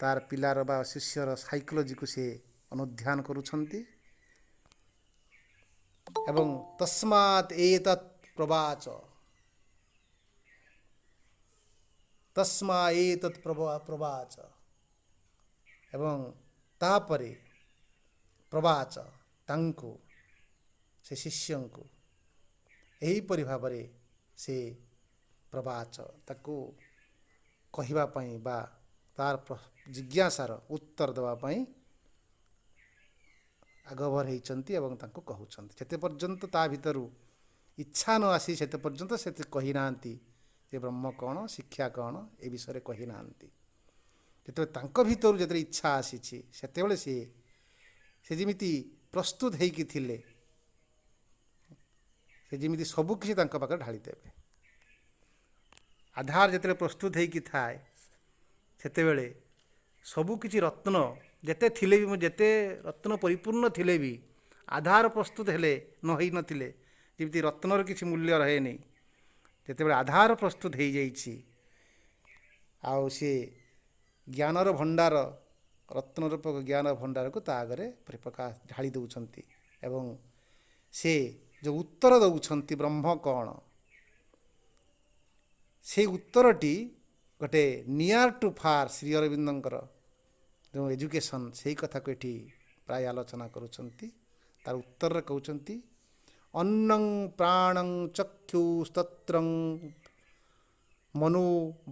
ତାର ପିଲାର ବା ଶିଷ୍ୟର ସାଇକୋଲୋଜିକୁ ସେ ଅନୁଧ୍ୟାନ କରୁଛନ୍ତି ଏବଂ ତସ୍ମାତ୍ ଏତତ୍ ପ୍ରବାଚ ତସ୍ମା ଏତତ୍ ପ୍ରବାଚ ଏବଂ ତାପରେ ପ୍ରବାଚ ତାଙ୍କୁ ସେ ଶିଷ୍ୟଙ୍କୁ ଏହିପରି ଭାବରେ ସେ ପ୍ରବାଚ ତାକୁ କହିବା ପାଇଁ ବା ତାର ଜିଜ୍ଞାସାର ଉତ୍ତର ଦେବା ପାଇଁ ଆଗଭର ହେଇଛନ୍ତି ଏବଂ ତାଙ୍କୁ କହୁଛନ୍ତି। ଯେତେ ପର୍ଯ୍ୟନ୍ତ ତା ଭିତରୁ ଇଚ୍ଛା ନ ଆସି ସେତେ ପର୍ଯ୍ୟନ୍ତ ସେ କହିନାହାନ୍ତି ଯେ ବ୍ରହ୍ମ କ'ଣ, ଶିକ୍ଷା କ'ଣ, ଏ ବିଷୟରେ କହିନାହାନ୍ତି। ଯେତେବେଳେ ତାଙ୍କ ଭିତରୁ ଯେତେବେଳେ ଇଚ୍ଛା ଆସିଛି ସେତେବେଳେ ସେ ଯେମିତି ପ୍ରସ୍ତୁତ ହେଇକି ଥିଲେ, ସେ ଯେମିତି ସବୁକିଛି ତାଙ୍କ ପାଖରେ ଢାଳିଦେବେ। ଆଧାର ଯେତେବେଳେ ପ୍ରସ୍ତୁତ ହେଇକି ଥାଏ ସେତେବେଳେ ସବୁକିଛି ରତ୍ନ ଯେତେ ଥିଲେ ବି, ଯେତେ ରତ୍ନ ପରିପୂର୍ଣ୍ଣ ଥିଲେ ବି ଆଧାର ପ୍ରସ୍ତୁତ ହେଲେ ନ ହେଇନଥିଲେ ଯେମିତି ରତ୍ନର କିଛି ମୂଲ୍ୟ ରହେନି, ଯେତେବେଳେ ଆଧାର ପ୍ରସ୍ତୁତ ହେଇଯାଇଛି ଆଉ ସିଏ ଜ୍ଞାନର ଭଣ୍ଡାର, ରତ୍ନରୂପ ଜ୍ଞାନ ଭଣ୍ଡାରକୁ ତା ଆଗରେ ପରିପ୍ରକାଶ ଢାଳି ଦେଉଛନ୍ତି ଏବଂ ସେ ଯେଉଁ ଉତ୍ତର ଦେଉଛନ୍ତି ବ୍ରହ୍ମ କ'ଣ, ସେଇ ଉତ୍ତରଟି ଗୋଟେ ନିୟର ଟୁ ଫାର ଶ୍ରୀ ଅରବିନ୍ଦଙ୍କର ଯେଉଁ ଏଜୁକେସନ୍ ସେଇ କଥାକୁ ଏଠି ପ୍ରାୟ ଆଲୋଚନା କରୁଛନ୍ତି। ତାର ଉତ୍ତରରେ କହୁଛନ୍ତି ଅନ୍ନଂ ପ୍ରାଣଂ ଚକ୍ଷୁସ୍ତତ୍ରଂ ମନୁ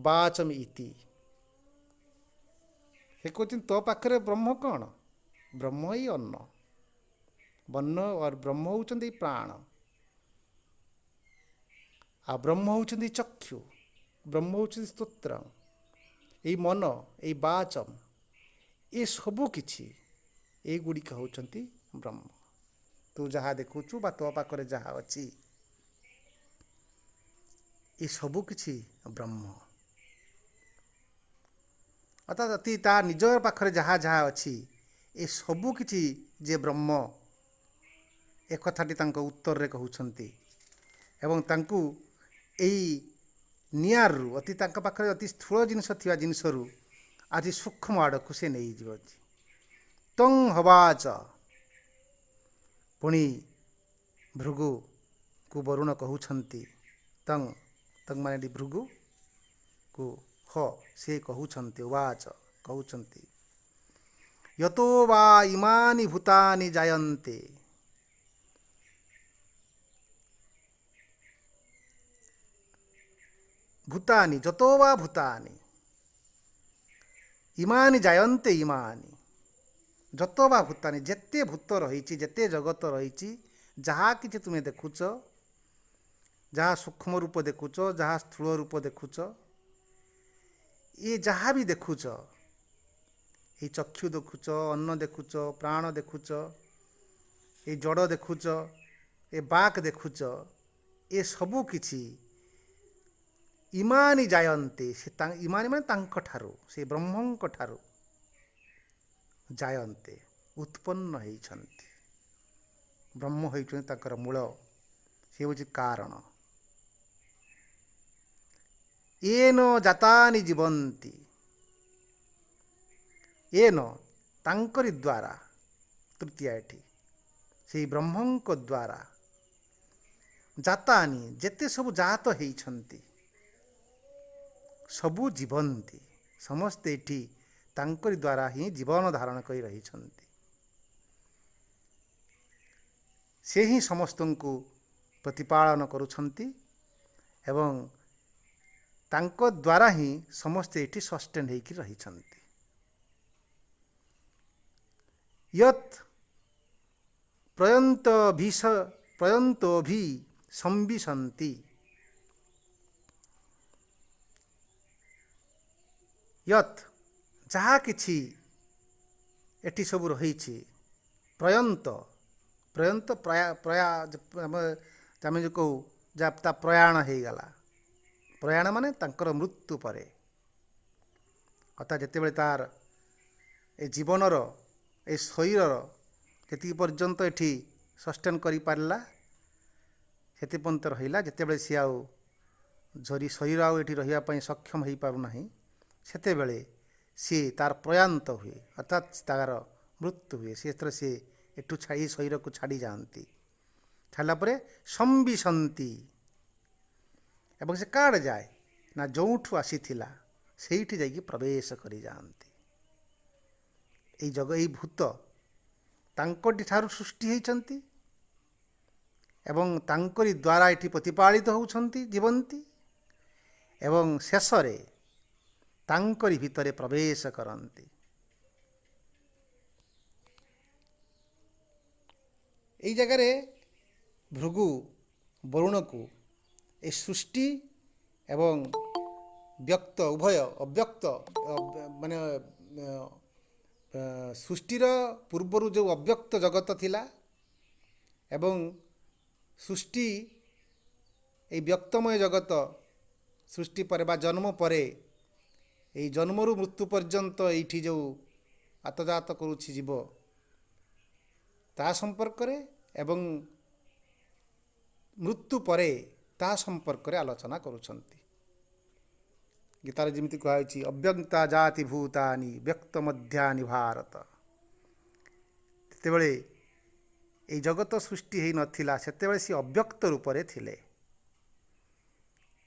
ବାଚମ ଇତି। ସେ କହୁଛନ୍ତି ତୋ ପାଖରେ ବ୍ରହ୍ମ କ'ଣ? ବ୍ରହ୍ମ ହିଁ ଅନ୍ନ, ବ୍ରହ୍ମ ହେଉଛନ୍ତି ପ୍ରାଣ, ଆଉ ବ୍ରହ୍ମ ହେଉଛନ୍ତି ଚକ୍ଷୁ, ବ୍ରହ୍ମ ହେଉଛନ୍ତି ସ୍ତୋତ୍ର, ଏଇ ମନ, ଏଇ ବାଚମ, ଏ ସବୁ କିଛି ଏଗୁଡ଼ିକ ହେଉଛନ୍ତି ବ୍ରହ୍ମ। ତୁ ଯାହା ଦେଖୁଛୁ ବା ତୋ ପାଖରେ ଯାହା ଅଛି ଏ ସବୁ କିଛି ବ୍ରହ୍ମ। ଅର୍ଥାତ୍ ଅତି ତା ନିଜ ପାଖରେ ଯାହା ଯାହା ଅଛି ଏ ସବୁ କିଛି ଯେ ବ୍ରହ୍ମ, ଏ କଥାଟି ତାଙ୍କ ଉତ୍ତରରେ କହୁଛନ୍ତି ଏବଂ ତାଙ୍କୁ ଏଇ ନିଆରରୁ ଅତି ତାଙ୍କ ପାଖରେ ଅତି ସ୍ଥୂଳ ଜିନିଷ ଥିବା ଜିନିଷରୁ ଆଜି ସୂକ୍ଷ୍ମ ଆଡ଼କୁ ସେ ନେଇଯିବ। ତଂ ହବାଚ, ପୁଣି ଭୃଗୁକୁ ବରୁଣ କହୁଛନ୍ତି ତଂ ମାନେ ଭୃଗୁକୁ ସେ କହୁଛନ୍ତି ଉବାଚ କହୁଛନ୍ତି ୟତୋ ବା ଇମାନି ଭୂତାନି ଜାୟନ୍ତେ ଭୂତାନି ଯତୋ ବା ଭୂତାନି ଇମାନି ଜାୟନ୍ତେ ଇମାନି ଯତ ବା ଭୂତାନି, ଯେତେ ଭୂତ ରହିଛି, ଯେତେ ଜଗତ ରହିଛି, ଯାହା କିଛି ତୁମେ ଦେଖୁଛ, ଯାହା ସୂକ୍ଷ୍ମ ରୂପ ଦେଖୁଛ, ଯାହା ସ୍ଥୂଳ ରୂପ ଦେଖୁଛ, ଏ ଯାହା ବି ଦେଖୁଛ, ଏଇ ଚକ୍ଷୁ ଦେଖୁଛ, ଅନ୍ନ ଦେଖୁଛ, ପ୍ରାଣ ଦେଖୁଛ, ଏ ଜଡ଼ ଦେଖୁଛ, ଏ ବାକ୍ ଦେଖୁଛ, ଏ ସବୁ କିଛି ଇମାନି ଜାୟନ୍ତେ, ସେ ଇମାନି ମାନେ ତାଙ୍କ ଠାରୁ, ସେ ବ୍ରହ୍ମଙ୍କ ଠାରୁ ଜାୟନ୍ତେ ଉତ୍ପନ୍ନ ହେଇଛନ୍ତି। ବ୍ରହ୍ମ ହେଉଛନ୍ତି ତାଙ୍କର ମୂଳ, ସେ ହେଉଛି କାରଣ। ଏନ ଜାତାନି ଜୀବନ୍ତି, ଏନ ତାଙ୍କରି ଦ୍ୱାରା, ତୃତୀୟ ଏଠି ସେଇ ବ୍ରହ୍ମଙ୍କ ଦ୍ୱାରା ଜାତାନି ଯେତେ ସବୁ ଜାତ ହେଇଛନ୍ତି, ସବୁ ଜୀବନ୍ତି, ସମସ୍ତେ ଏଠି ତାଙ୍କରି ଦ୍ୱାରା ହିଁ ଜୀବନ ଧାରଣ କରି ରହିଛନ୍ତି। ସେ ହିଁ ସମସ୍ତଙ୍କୁ ପ୍ରତିପାଳନ କରୁଛନ୍ତି ଏବଂ ତାଙ୍କ ଦ୍ୱାରା ହିଁ ସମସ୍ତେ ଏଠି ସଷ୍ଟେନ୍ ହେଇକି ରହିଛନ୍ତି। ୟତ୍ ପ୍ରୟନ୍ତୋଭି ସମ୍ବିଶନ୍ତି, ୟତ୍ ଯାହା କିଛି ଏଠି ସବୁ ରହିଛି, ପ୍ରୟନ୍ତ ଆମେ ଯେଉଁ କହୁ ଯାହା ତା ପ୍ରୟାଣ ହେଇଗଲା, ପ୍ରୟାଣ ମାନେ ତାଙ୍କର ମୃତ୍ୟୁ ପରେ, ଅର୍ଥାତ୍ ଯେତେବେଳେ ତାର ଏ ଜୀବନର ଏ ଶରୀରର ଯେତିକି ପର୍ଯ୍ୟନ୍ତ ଏଠି ସଷ୍ଟେନ୍ କରିପାରିଲା ସେତେ ପର୍ଯ୍ୟନ୍ତ ରହିଲା, ଯେତେବେଳେ ସିଏ ଆଉ ଶରୀର ଆଉ ଏଠି ରହିବା ପାଇଁ ସକ୍ଷମ ହେଇପାରୁନାହିଁ, ସେତେବେଳେ सी तार प्रयांत हुए अर्थात तार मृत्यु हुए सी एठू छाड़ी शरीर को छाड़ी जाती छाड़ा पर संबिशंती एवं से काड़ जाए ना जोठू आसी ସେଇଠି ଯାଇକି ପ୍ରବେଶ କରି ଯାଆନ୍ତି। ଏଇ ଭୂତ ତାଙ୍କଠି ଠାରୁ ସୃଷ୍ଟି ହେଇଛନ୍ତି ଏବଂ ତାଙ୍କରି ଦ୍ୱାରା ଏଠି ପ୍ରତିପାଳିତ ହେଉଛନ୍ତି ଜୀବନ୍ତି ଏବଂ ଶେଷରେ ତାଙ୍କରି ଭିତରେ ପ୍ରବେଶ କରନ୍ତି। ଏଇ ଜାଗାରେ ଭୃଗୁ ବରୁଣକୁ ଏ ସୃଷ୍ଟି ଏବଂ ବ୍ୟକ୍ତ ଉଭୟ ଅବ୍ୟକ୍ତ ମାନେ ସୃଷ୍ଟିର ପୂର୍ବରୁ ଯେଉଁ ଅବ୍ୟକ୍ତ ଜଗତ ଥିଲା ଏବଂ ସୃଷ୍ଟି এই ବ୍ୟକ୍ତମୟ ଜଗତ ସୃଷ୍ଟି ପରେ ବା ଜନ୍ମ ପରେ এই ଜନ୍ମରୁ ମୃତ୍ୟୁ ପର୍ଯ୍ୟନ୍ତ ଏଇଠି ଯେଉଁ ଆତଜାତ କରୁଛି ଜୀବ ତା ସମ୍ପର୍କରେ ଏବଂ ମୃତ୍ୟୁ ପରେ ତା ସମ୍ପର୍କରେ ଆଲୋଚନା କରୁଛନ୍ତି। ଗୀତାରେ ଯେମିତି କୁହାଯାଇଛି ଅବ୍ୟକ୍ତା ଜାତି ଭୂତାନି ବ୍ୟକ୍ତ ମଧ୍ୟାନି ଭାରତ। ଯେତେବେଳେ এই ଜଗତ ସୃଷ୍ଟି ହେଇନଥିଲା ସେତେବେଳେ ସେ ଅବ୍ୟକ୍ତ ରୂପରେ ଥିଲେ।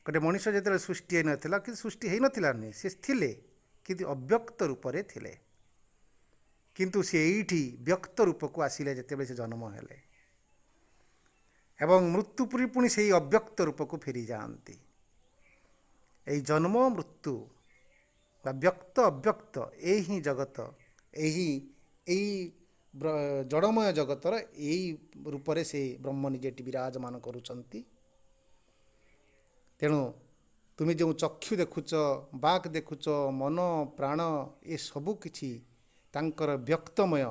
ଗୋଟେ ମଣିଷ ଯେତେବେଳେ ସୃଷ୍ଟି ହେଇନଥିଲା କିନ୍ତୁ ସୃଷ୍ଟି ହେଇନଥିଲା ନୁହେଁ ସେ ଥିଲେ କିନ୍ତୁ ଅବ୍ୟକ୍ତ ରୂପରେ ଥିଲେ କିନ୍ତୁ ସେ ଏଇଠି ବ୍ୟକ୍ତ ରୂପକୁ ଆସିଲେ ଯେତେବେଳେ ସେ ଜନ୍ମ ହେଲେ ଏବଂ ମୃତ୍ୟୁ ପରେ ପୁଣି ସେହି ଅବ୍ୟକ୍ତ ରୂପକୁ ଫେରିଯାଆନ୍ତି। এই ଜନ୍ମ ମୃତ୍ୟୁ ବା ବ୍ୟକ୍ତ ଅବ୍ୟକ୍ତ ଏହି ହିଁ ଜଗତ ଏହି ଜଡ଼ମୟ ଜଗତର ଏହି ରୂପରେ ସେ ବ୍ରହ୍ମ ନିଜେ ଏଠି ବିରାଜମାନ କରୁଛନ୍ତି। ତେଣୁ ତୁମେ ଯେଉଁ ଚକ୍ଷୁ ଦେଖୁଛ ବାକ୍ ଦେଖୁଛ ମନ ପ୍ରାଣ ଏସବୁ କିଛି ତାଙ୍କର ବ୍ୟକ୍ତମୟ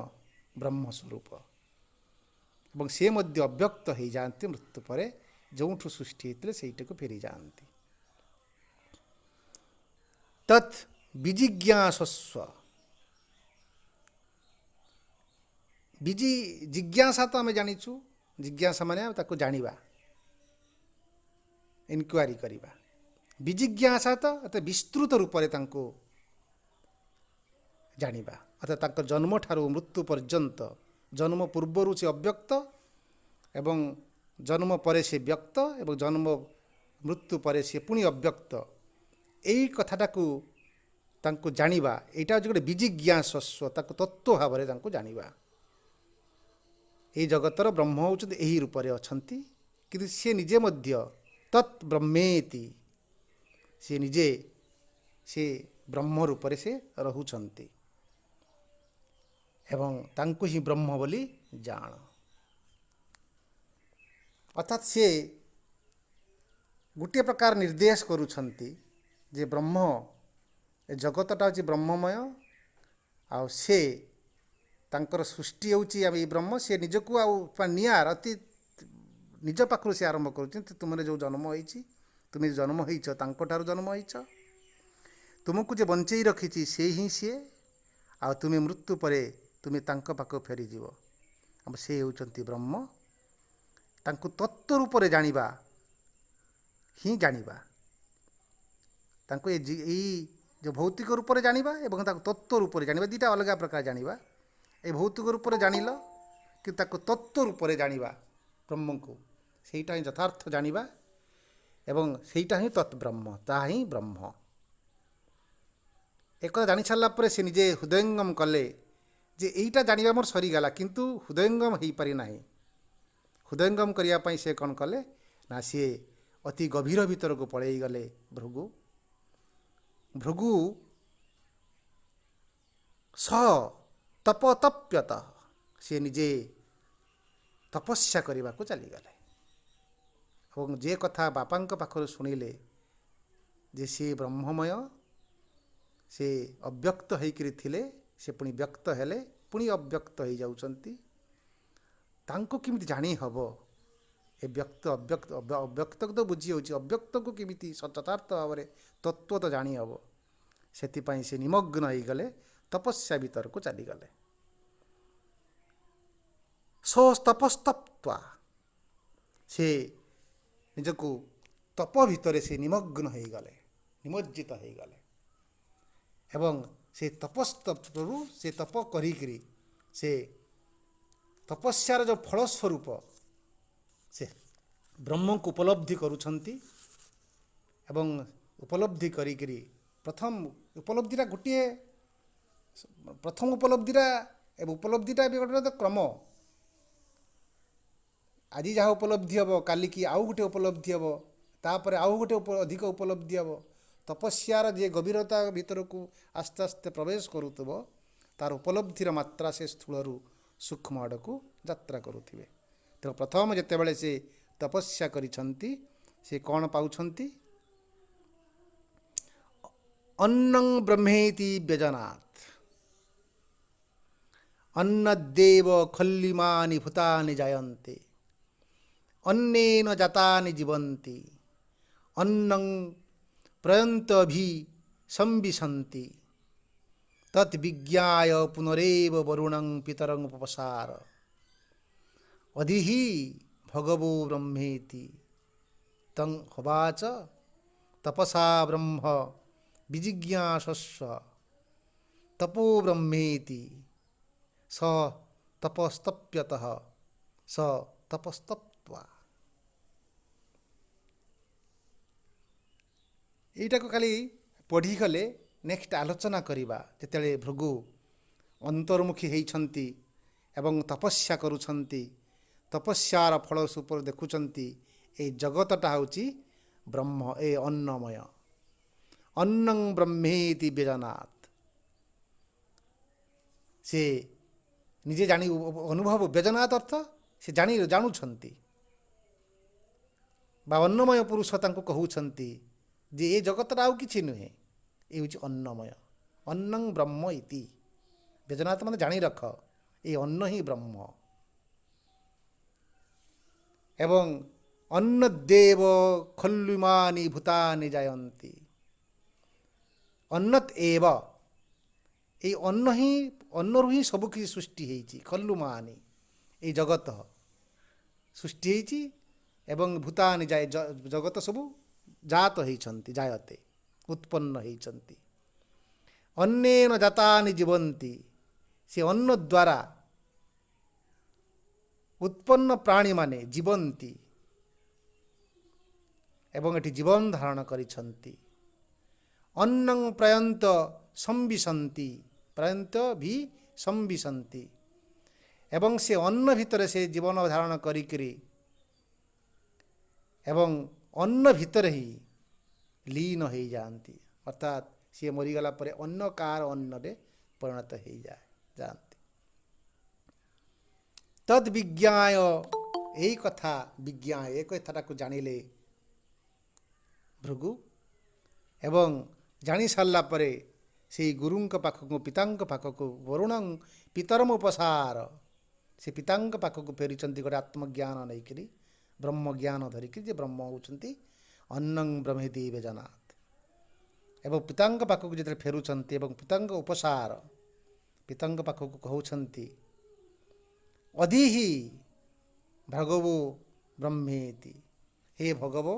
ବ୍ରହ୍ମ ସ୍ୱରୂପ ଏବଂ ସେ ମଧ୍ୟ ଅବ୍ୟକ୍ତ ହୋଇଯାଆନ୍ତି ମୃତ୍ୟୁ ପରେ ଯେଉଁଠୁ ସୃଷ୍ଟି ହେଇଥିଲେ ସେଇଟାକୁ ଫେରିଯାଆନ୍ତି। ତତ୍ ବିଜିଜ୍ଞାସସ୍ୱ ଜିଜ୍ଞାସା ତ ଆମେ ଜାଣିଛୁ ଜିଜ୍ଞାସା ମାନେ ତାକୁ ଜାଣିବା ଇନକ୍ୱାରି କରିବା ବିଜିଜ୍ଞାସା ତ ଏତେ ବିସ୍ତୃତ ରୂପରେ ତାଙ୍କୁ ଜାଣିବା ଅର୍ଥାତ୍ ତାଙ୍କ ଜନ୍ମଠାରୁ ମୃତ୍ୟୁ ପର୍ଯ୍ୟନ୍ତ ଜନ୍ମ ପୂର୍ବରୁ ସେ ଅବ୍ୟକ୍ତ ଏବଂ ଜନ୍ମ ପରେ ସେ ବ୍ୟକ୍ତ ଏବଂ ଜନ୍ମ ମୃତ୍ୟୁ ପରେ ସେ ପୁଣି ଅବ୍ୟକ୍ତ ଏଇ କଥାଟାକୁ ତାଙ୍କୁ ଜାଣିବା ଏଇଟା ହେଉଛି ଗୋଟେ ବିଜିଜ୍ଞାସସ୍ୱ ତାକୁ ତତ୍ତ୍ୱ ଭାବରେ ତାଙ୍କୁ ଜାଣିବା। ଏହି ଜଗତର ବ୍ରହ୍ମ ହେଉଛନ୍ତି ଏହି ରୂପରେ ଅଛନ୍ତି କିନ୍ତୁ ସେ ନିଜେ ମଧ୍ୟ ତତ୍ ବ୍ରହ୍ମେତି ସେ ନିଜେ ସେ ବ୍ରହ୍ମ ରୂପରେ ସେ ରହୁଛନ୍ତି ଏବଂ ତାଙ୍କୁ ହିଁ ବ୍ରହ୍ମ ବୋଲି ଜାଣ ଅର୍ଥାତ୍ ସେ ଗୋଟିଏ ପ୍ରକାର ନିର୍ଦ୍ଦେଶ କରୁଛନ୍ତି ଯେ ବ୍ରହ୍ମ ଏ ଜଗତଟା ହେଉଛି ବ୍ରହ୍ମମୟ ଆଉ ସେ ତାଙ୍କର ସୃଷ୍ଟି ହେଉଛି ଏଇ ବ୍ରହ୍ମ ସେ ନିଜକୁ ଆଉ ନିଆର ଅତି ନିଜ ପାଖରୁ ସେ ଆରମ୍ଭ କରୁଛନ୍ତି ତୁମର ଯେଉଁ ଜନ୍ମ ହେଇଛି ତୁମେ ଜନ୍ମ ହେଇଛ ତାଙ୍କଠାରୁ ଜନ୍ମ ହେଇଛ ତୁମକୁ ଯେ ବଞ୍ଚେଇ ରଖିଛି ସେ ହିଁ ସିଏ ଆଉ ତୁମେ ମୃତ୍ୟୁ ପରେ ତୁମେ ତାଙ୍କ ପାଖକୁ ଫେରିଯିବ ଆଉ ସେ ହେଉଛନ୍ତି ବ୍ରହ୍ମ ତାଙ୍କୁ ତତ୍ତ୍ୱ ରୂପରେ ଜାଣିବା ହିଁ ଜାଣିବା ତାଙ୍କୁ ଏଇ ଯେଉଁ ଭୌତିକ ରୂପରେ ଜାଣିବା ଏବଂ ତାକୁ ତତ୍ତ୍ୱ ରୂପରେ ଜାଣିବା ଦୁଇଟା ଅଲଗା ପ୍ରକାର ଜାଣିବା ଏ ଭୌତିକ ରୂପରେ ଜାଣିଲ କିନ୍ତୁ ତାକୁ ତତ୍ତ୍ୱ ରୂପରେ ଜାଣିବା ବ୍ରହ୍ମଙ୍କୁ ସେଇଟା ହିଁ ଯଥାର୍ଥ ଜାଣିବା ଏବଂ ସେଇଟା ହିଁ ତତ୍ ବ୍ରହ୍ମ ତାହା ହିଁ ବ୍ରହ୍ମ। ଏକଥା ଜାଣିସାରିଲା ପରେ ସେ ନିଜେ ହୃଦୟଙ୍ଗମ କଲେ ଯେ ଏଇଟା ଜାଣିବା ମୋର ସରିଗଲା କିନ୍ତୁ ହୃଦୟଙ୍ଗମ ହୋଇପାରି ନାହିଁ। ହୃଦୟଙ୍ଗମ କରିବା ପାଇଁ ସେ କ'ଣ କଲେ ନା ସିଏ ଅତି ଗଭୀର ଭିତରକୁ ପଳେଇ ଗଲେ ଭୃଗୁ ସ ତପତପ୍ୟତ ସେ ନିଜେ ତପସ୍ୟା କରିବାକୁ ଚାଲିଗଲେ ଏବଂ ଯେ କଥା ବାପାଙ୍କ ପାଖରୁ ଶୁଣିଲେ ଯେ ସେ ବ୍ରହ୍ମମୟ ସେ ଅବ୍ୟକ୍ତ ହେଇକରି ଥିଲେ ସେ ପୁଣି ବ୍ୟକ୍ତ ହେଲେ ପୁଣି ଅବ୍ୟକ୍ତ ହେଇଯାଉଛନ୍ତି ତାଙ୍କୁ କେମିତି ଜାଣି ହେବ ଏ ବ୍ୟକ୍ତ ଅବ୍ୟକ୍ତକୁ ତ ବୁଝି ହେଉଛି ଅବ୍ୟକ୍ତକୁ କେମିତି ଯଥାର୍ଥ ଭାବରେ ତତ୍ତ୍ୱ ତ ଜାଣି ହେବ ସେଥିପାଇଁ ସେ ନିମଗ୍ନ ହେଇଗଲେ ତପସ୍ୟା ଭିତରକୁ ଚାଲିଗଲେ। ତପସ୍ତପ୍ତ୍ୱା ସେ ନିଜକୁ ତପ ଭିତରେ ସେ ନିମଗ୍ନ ହେଇଗଲେ ନିମଜ୍ଜିତ ହେଇଗଲେ ଏବଂ से तपस्तपରୁ से तप କରିକିରି से तपस्यार जो फलस्वरूप से ब्रह्म को उपलब्धि करुछंती एवं उपलब्धि करिकरी प्रथम उपलब्धिटा गोटे प्रथम उपलब्धिटा उपलब्धिटा भी गोटे क्रम आज जहाँ उपलब्धि हम काली की आउ गोटे उपलब्धि हम तापर आउ गोटे अधिक उपलब्धि हम तपस्यार जे गभीरता भीतर को आस्ते आस्ते प्रवेश करुव तार उपलब्धिर मात्रा से स्थूल सूक्ष्म आड़ को यात्रा करुवे। तेणु प्रथम जितेबाला से तपस्या करिछंती से कौन पाउछंती अन्नं ब्रह्मेति व्यजनात् अन्नदेव खल्लिमानि भूतानि जायन्ते अन्नेन जातानि जीवन्ति अन्नं प्रयन्तभि संविशन्ति तत् विज्ञाय पुनरेव वरुणं पितरं उपसार अधिहि भगवो ब्रह्मेति तं होवाच तपसा ब्रह्म विजिज्ञासस्व तपो ब्रह्मेति स तपस्तप्यतः स तपस्तप्त्वा। এইটা খালি পढ़ी গলে নেক্সট আলোচনা করিবা যেতলে ভৃগু অন্তর্মুখী হইছন্তি এবং তপস্যা করুছন্তি তপস্যার ফল সুপর দেখুছন্তি এই জগতটা হଉଛି ব্রহ্ম এ অন্নময় अन्नं ब्रह्मेति व्यजनात् से निजे जानी अनुभव व्यजनात् अर्थ से जानुछंती बा अन्नमय पुरुष तांको कहउछंती जे ए जगतरा आउ किछि नुहे ए होछि अन्नमय अन्नं ब्रह्म इति व्यजनात् माने जानी रख ए अन्न ही ब्रह्म एवं अन्नदेव खल्लुमानि भूतानि जायन्ति अन्नत एव ये अन्न ही अन्नरु ही सब किसी सृष्टि होती खल्लुमानी ये जगत सृष्टि होती एवं भूतानि जाय जगत सब जात होती जायते उत्पन्न होती अन्नेन जातानि जीवन्ति से अन्न द्वारा उत्पन्न प्राणी माने जीवन्ति एवं एटी जीवन धारण करिछन्ति अन्नं प्रयंत संविशन्ति प्रयंत भी संविशन्ति एवं से अन्न भितर से जीवन धारण करिकरी एवं अन्न भितर ही लीन हो जाती अर्थात सी मरीगला पर अन्न कार अन्न परिणत हो जाती तद विज्ञाय यही कथा विज्ञाय एक कथा को जानिले भृगु एवं जानी सारा परे से गुरुंक पाखक पितांक पाखक वरुणं पितरम उपसार से पितांक पाखक फेरी गोटे आत्मज्ञान नहीं ब्रह्म ज्ञान धरिकी जे ब्रह्म होती अन्नं ब्रह्मेति व्यजनात् एवं पितांक पाखक जो फेरुंट एवं पितांक उपसार पितांक पाखक कहउछंती अधिहि भगवो ब्रह्मेति हे भगवो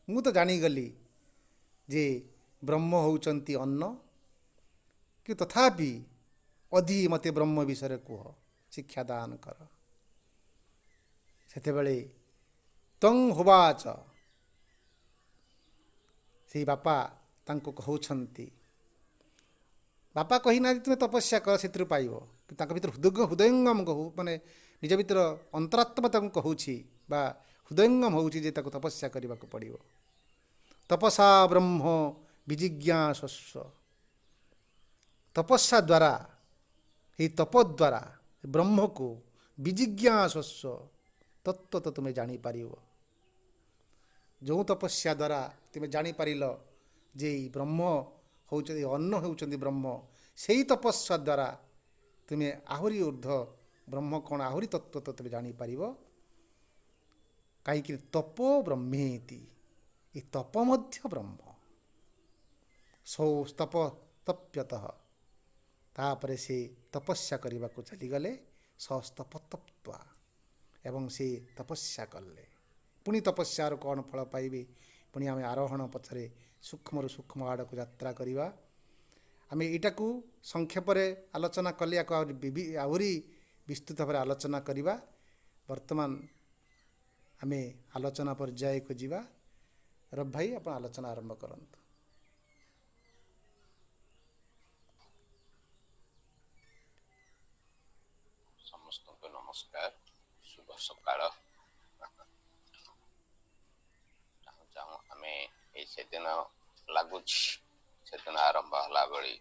मु तो जानीगली जे ब्रह्म होउचंती अन्न कि तथापि अधि मते ब्रह्म विषय कह शिक्षा दान कर सेतेबेले तं होवाच से बापा तांको कहउछंती बापा कही ना तुम तपस्या कर से पाइब भीतर हृदयंगम कहू माने निज भीतर अंतरात्मा तांको कहूछि बा हृदयंगम होउछि जे ताको तपस्या करने को पड़िब तपसा ब्रह्म विजिज्ञासस्व तपस्या द्वारा ये तप द्वारा ब्रह्म को विजिज्ञासस्व तत्व तो तुम्हें जापर जो तपस्या द्वारा तुम्हें जापर जे ब्रह्म होउछन्ति अन्न होउछन्ति ब्रह्म से ही तपस्या द्वारा तुम्हें आहुरी ऊर्ध्व ब्रह्म कौन आहुरी तत्व तो तुम्हें जापर कहीं तपो ब्रह्मेति ये तप मध्य ब्रह्म सौ तप तप्यतः तापर से तपस्या करने को चलीगले सस्तप तप्वा एवं से तपस्या कले पुणी तपस्यार कौन फल पाइबे पुणी आम आरोहण पथरे सूक्ष्म सूक्ष्म आड़ को यात्रा करवा आम यहाँ को संक्षेप आलोचना कले आहरी विस्तृत भाव आलोचना करवा। वर्तमान आम आलोचना पर्याय को जीवा। रब भाई आप आलोचना आरंभ करंतु। समस्त को नमस्कार, शुभ सकाळ। आम से दिन लगुच से दिन आरंभ होला बेली